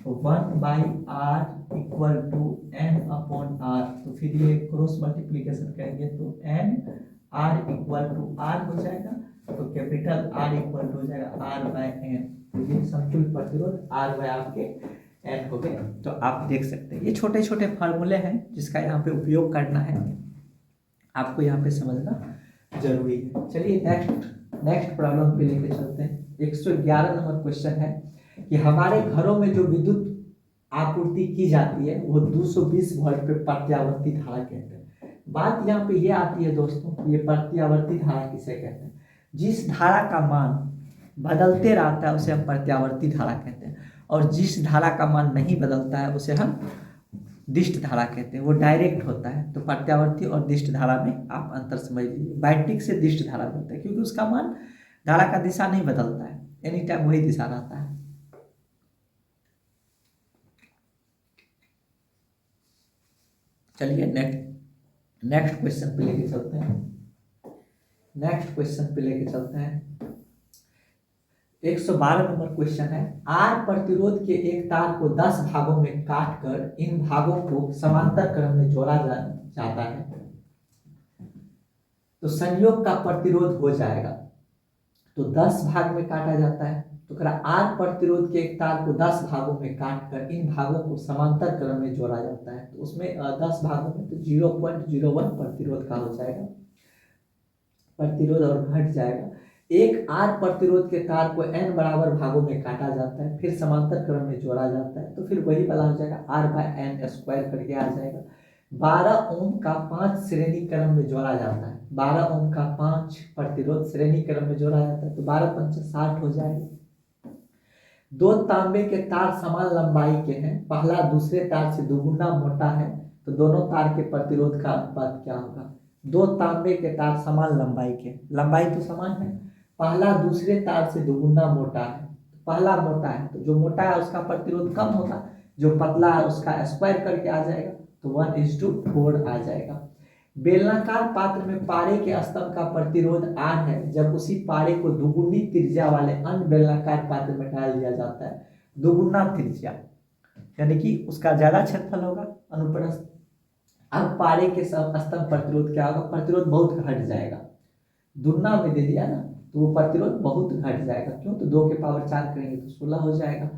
1/r इक्वल टू n/r। तो फिर ये क्रॉस मल्टीप्लीकेशन करेंगे तो n r equal to r हो जाएगा, तो कैपिटल R इक्वल टू हो जाएगा r/n। तो ये समतुल्य प्रतिरोध r/r के n हो गए। तो आप देख सकते हैं ये छोटे छोटे फार्मूले हैं जिसका यहाँ पे उपयोग करना है, आपको यहाँ पे समझना जरूरी है। चलिए नेक्स्ट प्रॉब्लम पे लेके चलते हैं। 111 नंबर क्वेश्चन है कि हमारे घरों में जो विद्युत आपूर्ति की जाती है वो 220 वोल्ट पे प्रत्यावर्ती धारा कहते हैं। बात यहाँ पे ये आती है दोस्तों, ये प्रत्यावर्ती धारा किसे कहते हैं? जिस धारा का मान बदलते रहता है उसे हम प्रत्यावर्ती धारा कहते हैं, और जिस धारा का मान नहीं बदलता है उसे हम दिष्ट धारा कहते हैं, वो डायरेक्ट होता है। तो प्रत्यावर्ती और दिष्ट धारा में आप अंतर समझ लीजिए। बैटरिक से दिष्ट धारा होता है क्योंकि उसका मान धारा का दिशा नहीं बदलता है, एनी टाइम वही दिशा रहता है। चलिए नेक्स्ट क्वेश्चन पे लेके चलते हैं। नेक्स्ट क्वेश्चन पे लेके चलते हैं। 112 नंबर क्वेश्चन है, आर प्रतिरोध के एक तार को 10 भागों में काटकर इन भागों को समांतर क्रम में जोड़ा जाता है तो संयोग का प्रतिरोध हो जाएगा। तो 10 भाग में काटा जाता है, तो आर प्रतिरोध के एक तार को 10 भागों में काटकर इन भागों को समांतर क्रम में जोड़ा जाता है। तो उसमें 10 भागों में तो 0.01 प्रतिरोध का हो जाएगा, प्रतिरोध और घट जाएगा। एक आर प्रतिरोध के तार को n बराबर भागों में काटा जाता है, फिर समांतर क्रम में जोड़ा जाता है, तो फिर वही वाला हो जाएगा r/n² करके आ जाएगा। 12 ओम का 5 श्रेणी क्रम में जोड़ा जाता है, 12 ओम का 5 प्रतिरोध श्रेणी क्रम में जोड़ा जाता है, तो 12 पंचे 60 हो जाएगा। 2 तांबे के तार समान लंबाई के हैं, पहला दूसरे तार से दुगुना मोटा है, तो दोनों तार के प्रतिरोध का अनुपात क्या होगा? 2 तांबे के तार समान लंबाई के, लंबाई तो समान है, पहला दूसरे तार से दुगुना मोटा है, पहला मोटा है तो जो मोटा है उसका प्रतिरोध कम होगा, जो पतला है उसका स्क्वायर करके आ जाएगा, तो 1:4 आ जाएगा। बेलनाकार पात्र में पारे के स्तंभ का प्रतिरोध R है, जब उसी पारे को दुगुनी त्रिज्या वाले अन्य बेलनाकार पात्र में डाल दिया जाता है, दुगुना त्रिज्या यानी कि उसका ज्यादा क्षेत्रफल होगा अनुप्रस्थ। अब पारे के स्तंभ प्रतिरोध क्या होगा? प्रतिरोध बहुत घट जाएगा, दुगना में दे दिया ना तो वो प्रतिरोध बहुत घट जाएगा। क्यों? तो 2 के पावर 4 करेंगे तो 16 हो जाएगा।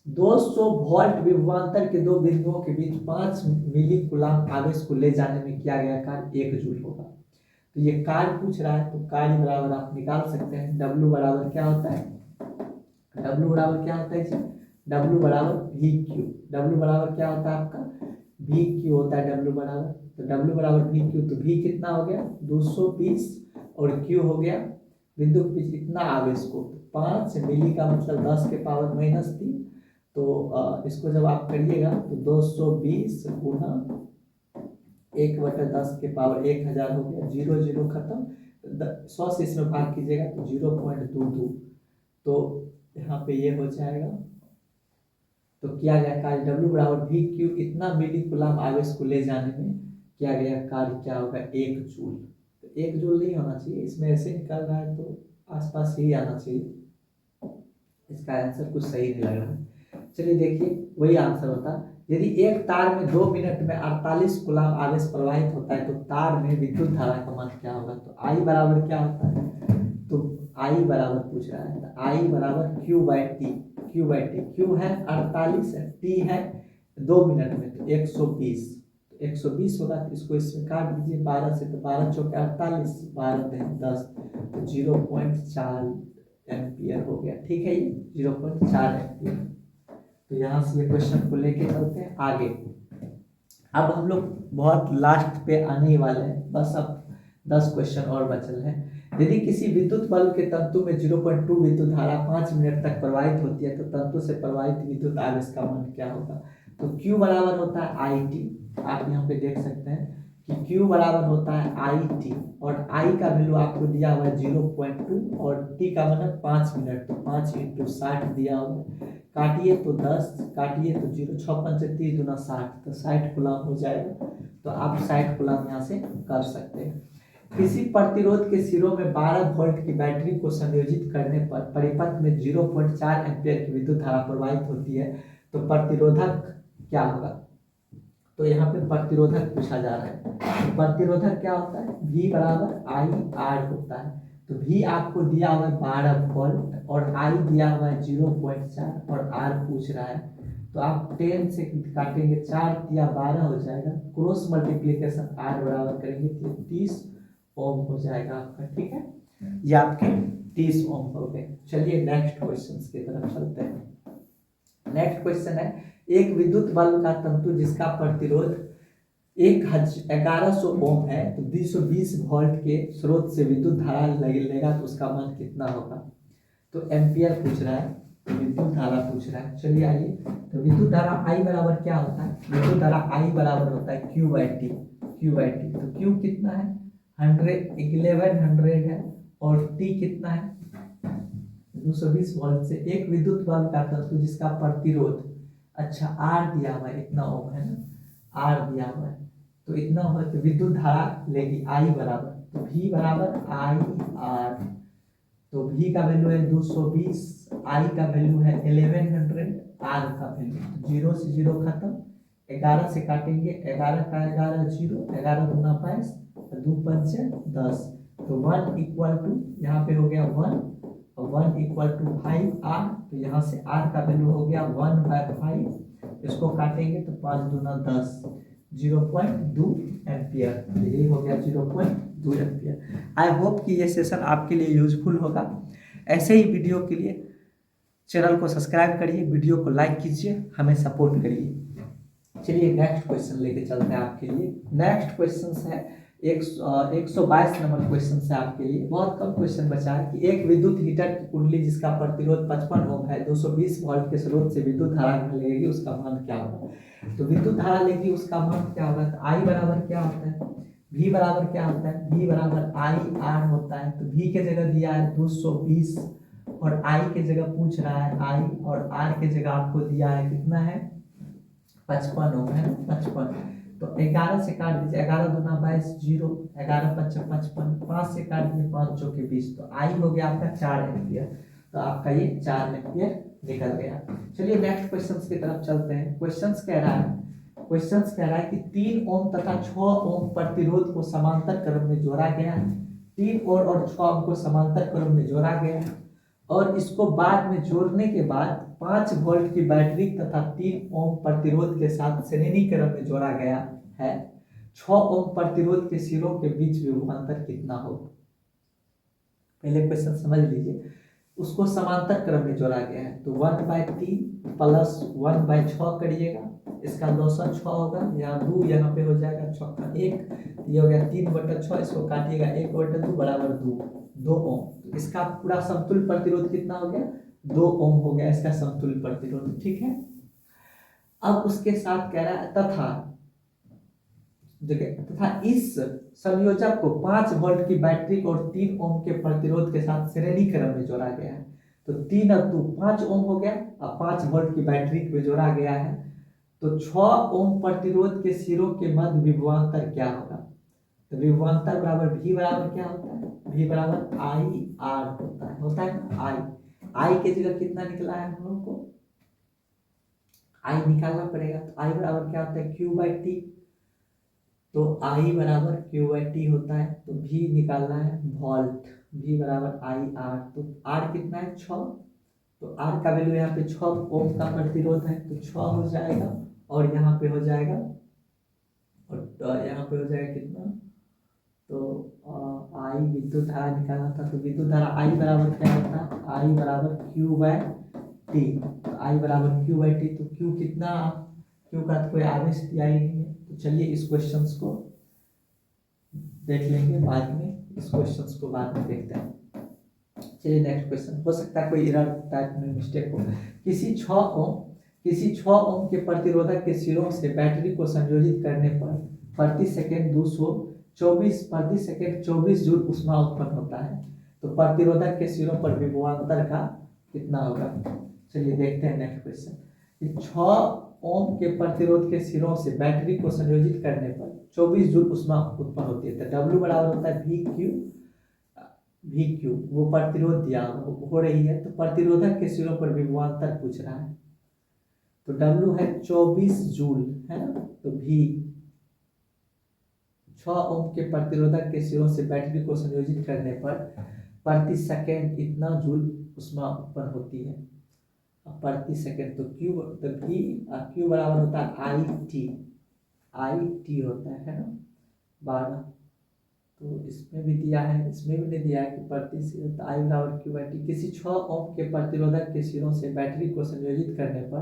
200 वोल्ट विभवांतर के 2 बिंदुओं के बीच 5 मिली कूलाम आवेश को ले जाने में किया गया कार्य 1 जूल होगा। तो ये कार्य पूछ रहा है, तो कार्य बराबर आप निकाल सकते हैं। W बराबर क्या होता है? W बराबर क्या होता है जी? W बराबर VQ। W बराबर क्या होता है आपका? VQ होता है W बराबर। तो W बराबर VQ, तो V कितना हो गया? 220 और Q हो गया बिंदु के बीच इतना आवेश को, 5 मिली का मतलब 10 के पावर -3। तो इसको जब आप करिएगा तो 220 गुना 1/10 के पावर 1000 हो गया, 0 0 खत्म, 100 से इसमें भाग कीजिएगा तो 0.22। तो यहाँ पे ये हो जाएगा। तो किया गया कार्य W बराबर VQ, इतना मिली कूलाम आवेश को ले जाने में किया गया कार्य क्या होगा? 1 जूल। तो 1 जूल नहीं होना चाहिए, इसमें ऐसे निकल रहा है तो आसपास ही आना चाहिए, इसका आंसर कुछ सही नहीं लग रहा है। चलिए देखिए वही आंसर होता है। यदि एक तार में 2 मिनट में 48 कूलाम आवेश प्रवाहित होता है तो तार में विद्युत धारा का मान क्या होगा? तो I बराबर क्या होता है? तो I बराबर पूछ रहा है, तो I बराबर Q/T। Q है 48 है, T है 2 मिनट में, तो 120। 120 होगा, तो इसको इसमें काट दीजिए 12 से, तो 12 चौके 48, 12 10, तो 0.4 एम्पियर हो गया। ठीक है, ये 0.4 एम्पियर। तो यहाँ से ये क्वेश्चन को लेके चलते हैं आगे। अब हम लोग बहुत लास्ट पे आने ही वाले हैं, बस अब 10 क्वेश्चन और बचल हैं। यदि किसी विद्युत बल्ब के तंतु में 0.2 विद्युत धारा 5 मिनट तक प्रवाहित होती है तो तंतु से प्रवाहित विद्युत आवेश का मान क्या होगा? तो Q बराबर होता है IT, आप यहाँ पे देख सकते हैं कि Q बराबर होता है आई टी, और I का वैल्यू आपको दिया हुआ है 0.2 और T का मतलब 5 मिनट, तो 5 × 60 दिया हुआ है। काटिए तो 10, काटिए तो 0, 6 पंचे 30 दूना 60, तो 60 कूलम हो जाएगा। तो आप 60 कूलम यहाँ से कर सकते हैं। किसी प्रतिरोध के सिरों में 12 वोल्ट की बैटरी को संयोजित करने पर परिपथ में 0.4 एम्पीयर की विद्युत धारा प्रवाहित होती है, तो प्रतिरोधक क्या होगा। तो यहाँ पे प्रतिरोधक पूछा जा रहा है। तो प्रतिरोधक क्या होता है, V बराबर आई आर होता है। तो V आपको दिया हुआ है 12 वोल्ट और I दिया हुआ है 0.4 और R पूछ रहा है। तो आप 10 से काटेंगे, 4 या 12 हो जाएगा, क्रॉस मल्टीप्लीकेशन R बराबर करेंगे तो 30 ओम हो जाएगा आपका। ठीक है, ये आपके 30 ओम हो गए। चलिए नेक्स्ट क्वेश्चन की तरफ चलते हैं। नेक्स्ट क्वेश्चन है, एक विद्युत बल्ब का तंतु जिसका प्रतिरोध 1100 ओम है, तो 220 वोल्ट के स्रोत से विद्युत धारा लगेगा तो उसका मान कितना होगा। तो एम्पियर पूछ रहा है, विद्युत धारा पूछ रहा है। चलिए आइए, तो विद्युत धारा I बराबर क्या होता है, विद्युत धारा I बराबर होता है Q/T। तो Q कितना है, 1100 है, और T कितना है 220 वोल्ट से एक विद्युत बल्ब का तंतु जिसका प्रतिरोध, अच्छा R दिया हुआ है, इतना ओम है ना, R दिया हुआ है, तो इतना हो तो विद्युत धारा लेगी I बराबर, तो V बराबर आई आर। तो V का वैल्यू है 220, I का वैल्यू है 1100, R का वैल्यू 0 से 0 खत्म, 11 से काटेंगे, 11 का 11 0, 11 दूना 22, 2 पंचे 10, तो 1 इक्वल टू यहाँ पे हो गया 1, और 1 इक्वल टू 5R, तो यहाँ से R का वैल्यू हो गया 1/5, इसको काटेंगे तो 5 दूना 10, 0.2 एम्पियर, यही हो गया 0.2 एम्पियर। आई होप कि ये सेशन आपके लिए यूजफुल होगा। ऐसे ही वीडियो के लिए चैनल को सब्सक्राइब करिए, वीडियो को लाइक कीजिए, हमें सपोर्ट करिए। चलिए नेक्स्ट क्वेश्चन लेके चलते हैं आपके लिए। नेक्स्ट क्वेश्चन है 122 नंबर क्वेश्चन है आपके लिए। बहुत कम क्वेश्चन बचा है कि एक विद्युत हीटर की कुंडली जिसका प्रतिरोध 55 ओम है, 220 वोल्ट के स्रोत से विद्युत धारा लगेगी, उसका मान क्या होगा। तो विद्युत धारा लेगी, उसका मान क्या होगा, तो I बराबर क्या होता है, V बराबर क्या होता है, V बराबर आई आर होता है। तो V के जगह दिया है 220 और I के जगह पूछ रहा है I, और R के जगह आपको दिया है कितना है 55 ओम है, 55। तो 11 से काट दीजिए, 11 दूना 22 0, 11 5 55, 5 से काट दीजिए 5 चौके 20, तो I हो गया आपका 4 एम्पियर। तो आपका ये 4 एम्पियर निकल गया। चलिए नेक्स्ट क्वेश्चंस की तरफ चलते हैं। क्वेश्चंस कह रहा है कि 3 ओम तथा 6 ओम प्रतिरोध को समांतर क्रम में जोड़ा गया है। 3 और 6 ओम को समांतर क्रम में जोड़ा गया है, और इसको बाद में जोड़ने के बाद 5 वोल्ट की बैटरी तथा 3 ओम प्रतिरोध के साथ श्रेणी क्रम में जोड़ा गया है। 6 ओम प्रतिरोध के सिरों के बीच विभवांतर कितना होगा। पहले क्वेश्चन समझ लीजिए, उसको समांतर क्रम में जोड़ा गया है, तो 1/3 प्लस 1/6 करिएगा, इसका 206 होगा, यहाँ 2 यहाँ पे हो जाएगा 6 1, ये हो गया 3/6, इसको काटिएगा 1/2 बराबर 2 ओम। इसका पूरा समतुल्य प्रतिरोध कितना हो गया, 2 ओम हो गया इसका समतुल्य प्रतिरोध। ठीक है, अब उसके साथ कह रहा है तथा इस संयोजक को 5 वोल्ट की बैटरी और 3 ओम के प्रतिरोध के साथ श्रेणी क्रम में जोड़ा गया है। तो 3 और 2 5 ओम हो गया, अब 5 वोल्ट की बैटरी में जोड़ा गया है, तो 6 ओम प्रतिरोध के सिरों के मध्य विभवांतर क्या होगा। तो विभवांतर बराबर V बराबर क्या होता है, V बराबर आई आर होता है ना। I के जगह कितना निकला है हम लोग को, I निकालना पड़ेगा, तो I बराबर क्या होता है Q/T। तो I बराबर Q/T होता है, तो V निकालना है वोल्ट, V बराबर आई आर। तो R कितना है 6, तो R का वैल्यू यहाँ पे 6 ओम का प्रतिरोध है, तो 6 हो जाएगा, और यहाँ पे हो जाएगा, और यहाँ पे हो जाएगा कितना, तो I विद्युत धारा निकालना था, तो विद्युत धारा I बराबर क्या होता है, I बराबर Q/T। तो I बराबर Q/T, तो Q कितना, Q का तो कोई आवेश दिया ही नहीं है। तो चलिए इस क्वेश्चंस को देख लेंगे बाद में, इस क्वेश्चंस को बाद में देखते हैं। चलिए नेक्स्ट क्वेश्चन, हो सकता है कोई एरर टाइप में मिस्टेक हो। किसी 6 ओम के प्रतिरोधक के सिरों से बैटरी को संयोजित करने पर प्रति सेकेंड 224 प्रति सेकेंड 24 जूल ऊष्मा उत्पन्न होता है। तो प्रतिरोधक के सिरों पर विभवांतर का कितना होगा? चलिए देखते हैं नेक्स्ट क्वेश्चन। 6 ओम के प्रतिरोध के सिरों से बैटरी को संयोजित करने पर 24 जूल ऊष्मा उत्पन्न होती है। तो W बराबर होता है वी क्यू, वो प्रतिरोध दिया हो रही है, तो प्रतिरोधक के सिरों पर विभवांतर पूछ रहा है। तो W है 24 जूल, है ना। तो V 6 ओम के प्रतिरोधक के सिरों से बैटरी को संयोजित करने पर प्रति सेकेंड इतना जूल ऊष्मा उत्पन्न होती है प्रति सेकेंड। तो Q बराबर होता है आई टी होता है ना 12। तो इसमें भी दिया है, इसमें भी नहीं दिया है कि प्रति आई बराबर Q/T। किसी 6 ओम के प्रतिरोधक के सिरों से बैटरी को संयोजित करने पर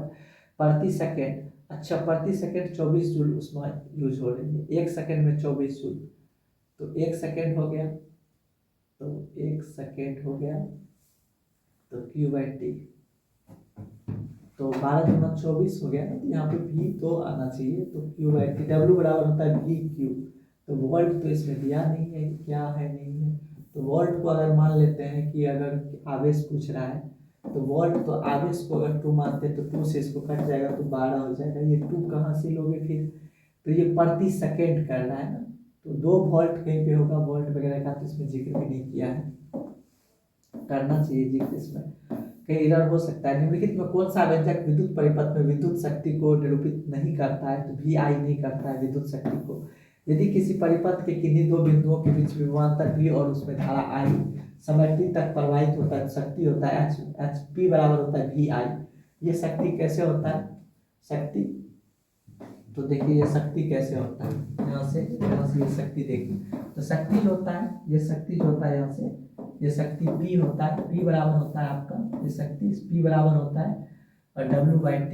प्रति सेकेंड, अच्छा प्रति सेकेंड 24 जूल ऊष्मा यूज हो रही है। 1 सेकेंड में 24 जूल, तो 1 सेकेंड हो गया, तो 1 सेकेंड हो गया, तो Q/T तो 12 दूना 24 हो गया ना। तो यहाँ पे V तो आना चाहिए, तो Q/T। W बराबर होता है VQ। तो वोल्ट तो इसमें दिया नहीं है, क्या है नहीं है। तो वोल्ट को अगर मान लेते हैं कि अगर आवेश पूछ रहा है, तो वोल्ट तो आवेश को अगर 2 मानते हैं तो 2 से इसको कट जाएगा तो 12 हो जाएगा। ये 2 कहाँ से लोगे फिर? तो ये प्रति सेकेंड कर रहा है ना, तो 2 वोल्ट कहीं पे होगा, वोल्ट वगैरह का तो इसमें जिक्र भी नहीं किया है, करना चाहिए जिक्र इसमें, कहीं एरर हो सकता है। निम्नलिखित में कौन सा व्यंजक विद्युत परिपथ में विद्युत शक्ति को निरूपित नहीं करता है? तो VI नहीं करता है विद्युत शक्ति को। यदि किसी परिपथ के किन्हीं 2 बिंदुओं के बीच विभवांतर V और उसमें धारा I समय t तक प्रवाहित होता है, शक्ति होता है HP बराबर होता है VI। ये शक्ति कैसे होता है? शक्ति तो देखिए ये शक्ति कैसे होता है, यहाँ से ये शक्ति देखिए, तो शक्ति जो होता है, ये शक्ति जो होता है यहाँ से, ये शक्ति P होता है। P बराबर होता है आपका, ये शक्ति P बराबर होता है और W/T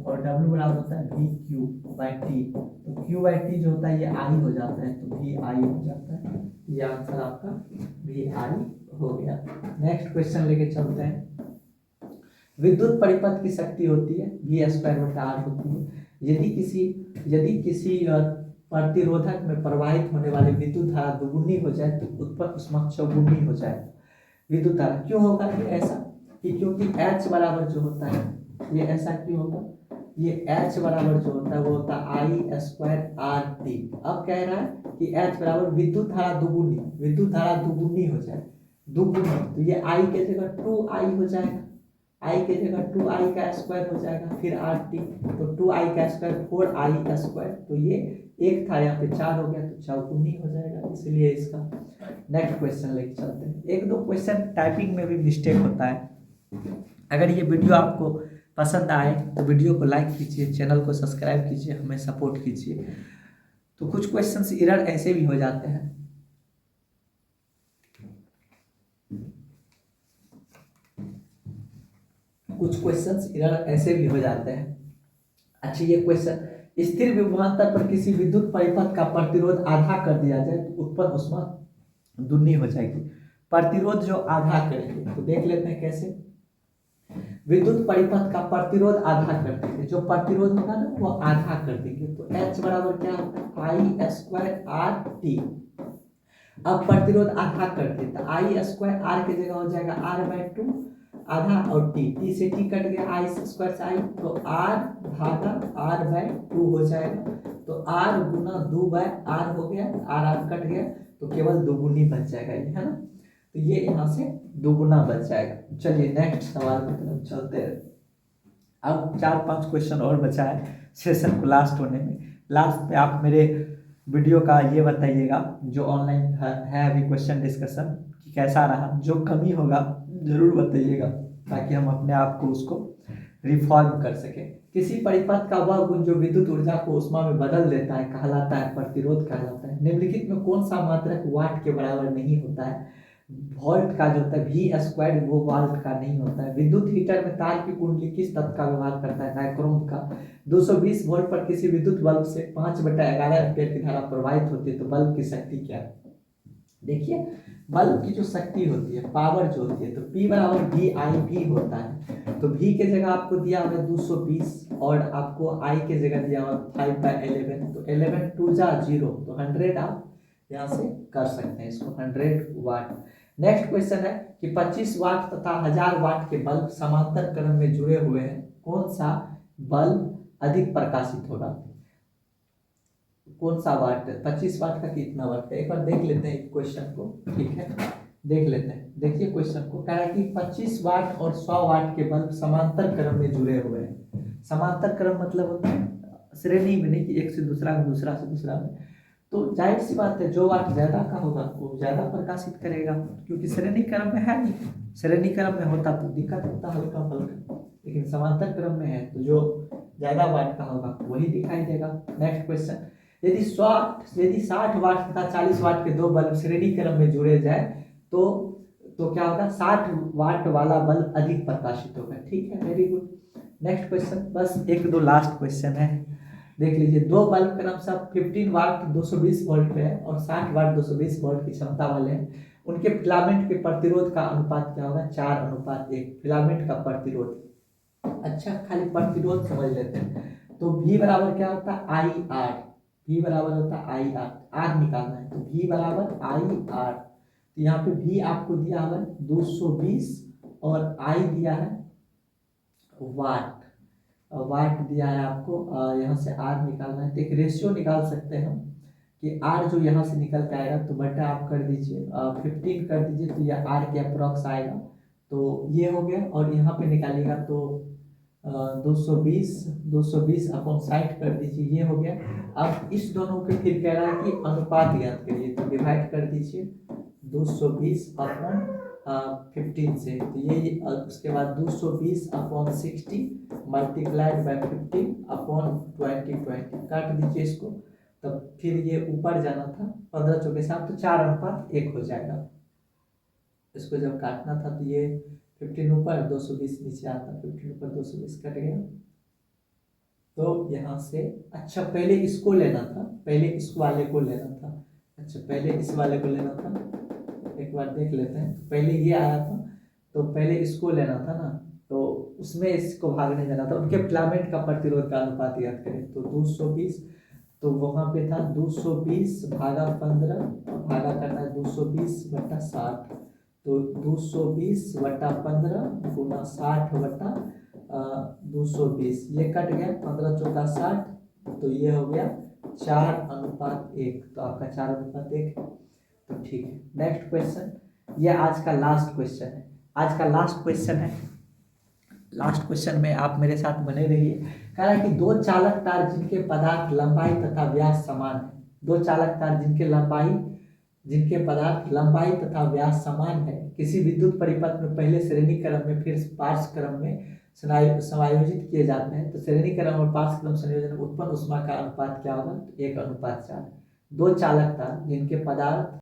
और W बराबर होता है VQ/T। तो Q/T जो होता है ये I हो जाता है, तो VI हो जाता है। ये आंसर आपका VI हो गया। नेक्स्ट क्वेश्चन लेके चलते हैं। विद्युत परिपथ की शक्ति होती है V²/R होती है। यदि किसी प्रतिरोधक में प्रवाहित होने वाली विद्युत धारा दुगुनी हो जाए तो उत्पन्न ऊष्मा चौगुनी हो जाए। विद्युत धारा क्यों होगा ये ऐसा? कि क्योंकि H बराबर जो होता है, ये ऐसा क्यों होगा? ये H बराबर जो होता है वो होता है I²RT। अब कह रहा है कि H बराबर विद्युत धारा दुगुनी हो जाए, दुगुनी, तो ये I के जगह 2I हो जाएगा, I के जगह 2I का स्क्वायर हो जाएगा, फिर RT, तो 2I का स्क्वायर 4I स्क्वायर, तो ये एक था यहाँ पे 4 हो गया, तो चौगुनी हो जाएगा। इसलिए इसका नेक्स्ट क्वेश्चन लेके चलते हैं। 1-2 क्वेश्चन टाइपिंग में भी मिस्टेक होता है। अगर ये वीडियो आपको पसंद आए तो वीडियो को लाइक कीजिए, चैनल को सब्सक्राइब कीजिए, हमें सपोर्ट कीजिए। तो कुछ क्वेश्चंस एरर ऐसे भी हो जाते हैं। अच्छा ये क्वेश्चन, स्थिर विभवांतर पर किसी विद्युत परिपथ का प्रतिरोध आधा कर दिया जाए तो उत्पन्न ऊष्मा दुगनी हो जाएगी। प्रतिरोध जो आधा करेंगे तो देख लेते हैं कैसे। विद्युत परिपथ का प्रतिरोध आधा कर देंगे, जो प्रतिरोध होगा ना वो आधा कर देंगे, तो H बराबर क्या होता है I²RT। अब प्रतिरोध आधा कर देता, I² R की जगह हो जाएगा R/2 आधा, और T से T कट गया, I² से I, तो R भागा R/2 हो जाएगा, तो R गुना 2/R हो गया, R कट गया, तो केवल दुगुनी बच जाएगा ये, है ना। तो ये यहाँ से दुगुना बच जाएगा। चलिए नेक्स्ट सवाल की तरफ चलते हैं। अब 4-5 क्वेश्चन और बचा है सेशन को लास्ट होने में। लास्ट पे आप मेरे वीडियो का ये बताइएगा जो ऑनलाइन है अभी क्वेश्चन डिस्कशन कि कैसा रहा, जो कमी होगा जरूर बताइएगा ताकि हम अपने आप को उसको रिफॉर्म कर सकें। किसी परिपथ का वह गुण जो विद्युत ऊर्जा को ऊष्मा में बदल देता है कहलाता है प्रतिरोध कहलाता है। निम्नलिखित में कौन सा मात्रक वाट के बराबर नहीं होता है? वोल्ट का जो होता है V² वो वाल्ट का नहीं होता है। विद्युत हीटर में तार की कुंडली किस तत्व का व्यवहार करता है? नाइक्रोम का। 220 वोल्ट पर किसी विद्युत बल्ब से 5/11 एम्पीयर की धारा प्रवाहित होती है तो बल्ब की शक्ति क्या है? देखिए बल्ब की जो शक्ति होती है, पावर जो होती है, तो P बराबर वी आई भी होता है। तो V के जगह आपको दिया हुआ है 220 और आपको I के जगह दिया हुआ 5/11, तो 11 2 जा 0, तो 100 आप यहाँ से कर सकते हैं इसको, 100 वाट। नेक्स्ट क्वेश्चन है कि 25 वाट तथा 1000 वाट के बल्ब समांतर क्रम में जुड़े हुए हैं, कौन सा बल्ब अधिक प्रकाशित होगा? कौन सा वाट है? 25 वाट का कितना वाट है? एक बार देख लेते हैं क्वेश्चन को, ठीक है, देख लेते हैं। देखिए क्वेश्चन को कह रहा है कि 25 वाट और 100 वाट के बल्ब समांतर क्रम में जुड़े हुए हैं। समांतर क्रम मतलब होता है श्रेणी में, नहीं कि एक से दूसरा में, दूसरा से दूसरा में। तो जाहिर सी बात है जो वाट ज्यादा का होगा वो ज्यादा प्रकाशित करेगा, क्योंकि श्रेणी क्रम में है नहीं। श्रेणी क्रम में होता तो दिक्कत होता हल्का फल्का, लेकिन समांतर क्रम में है तो जो ज्यादा वाट का होगा वही दिखाई देगा। नेक्स्ट क्वेश्चन, यदि 60 वाट तथा 40 वाट के दो बल्ब श्रेणी क्रम में जुड़े जाए तो क्या होगा? 60 वाट वाला बल्ब अधिक प्रकाशित होगा। ठीक है, वेरी गुड। नेक्स्ट क्वेश्चन, बस एक दो लास्ट क्वेश्चन है, देख लीजिए। दो बल्ब क्रमशः 15 वाट 220 वोल्ट पे है और 60 वाट 220 वोल्ट की क्षमता वाले हैं। उनके फिलामेंट के प्रतिरोध का अनुपात क्या होगा? 4:1। फिलामेंट का प्रतिरोध, अच्छा खाली प्रतिरोध समझ लेते हैं। तो V बराबर क्या होता है? I R. V बराबर होता है आई आर, आर निकालना है तो V बराबर आई आर। तो यहाँ पे V आपको दिया हुआ है 220 और I दिया है वाट, वाट दिया है आपको। यहाँ से R निकालना है तो एक रेशियो निकाल सकते हैं हम कि R जो यहाँ से निकल के आएगा तो बटा आप कर दीजिए 15 कर दीजिए, तो यह R के अप्रॉक्स आएगा। तो ये हो गया, और यहाँ पे निकालिएगा तो 220 अपॉन 60 कर दीजिए, ये हो गया। अब इस दोनों के फिर कह रहा है कि अनुपात ज्ञात करिए, तो डिवाइड कर दीजिए 220 अपॉन 15 से, तो ये उसके बाद 220 अपॉन 60 मल्टीप्लाइड बाय 15 अपॉन 20 काट दीजिए इसको, तब फिर ये ऊपर जाना था 15 चौके साथ, तो 4:1 हो जाएगा। इसको जब काटना था तो ये 15 ऊपर 220 नीचे आता, 15 ऊपर 220 कट गया। तो यहाँ से अच्छा पहले इसको लेना था, पहले इस वाले को लेना था। अच्छा पहले इस वाले को लेना था, एक बार देख लेते हैं। तो पहले ये आया था तो पहले इसको लेना था ना, तो उसमें इसको भागने देना था। उनके फिलामेंट का प्रतिरोध का अनुपात याद करें तो 220, तो वहां पे था 220 भागा 15, भागा करना है 220/60, तो 220/15 गुना 60/220, ये कट गया, 15 चौका 60, तो ये हो गया 4:1, तो आपका 4:1 है। तो ठीक है, नेक्स्ट क्वेश्चन, ये आज का लास्ट क्वेश्चन है। आज का लास्ट क्वेश्चन है, लास्ट क्वेश्चन में आप मेरे साथ बने रहिए। कह रहा है कि दो चालक तार जिनके पदार्थ लंबाई तथा व्यास समान है, दो चालक तार जिनके पदार्थ लंबाई तथा व्यास समान है, किसी विद्युत परिपथ में पहले श्रेणी क्रम में फिर पार्श्व क्रम में समायोजित किए जाते हैं, तो श्रेणी क्रम और पार्श्व क्रम संयोजन में उत्पन्न ऊष्मा का अनुपात क्या होगा? 1:4। दो चालक तार जिनके पदार्थ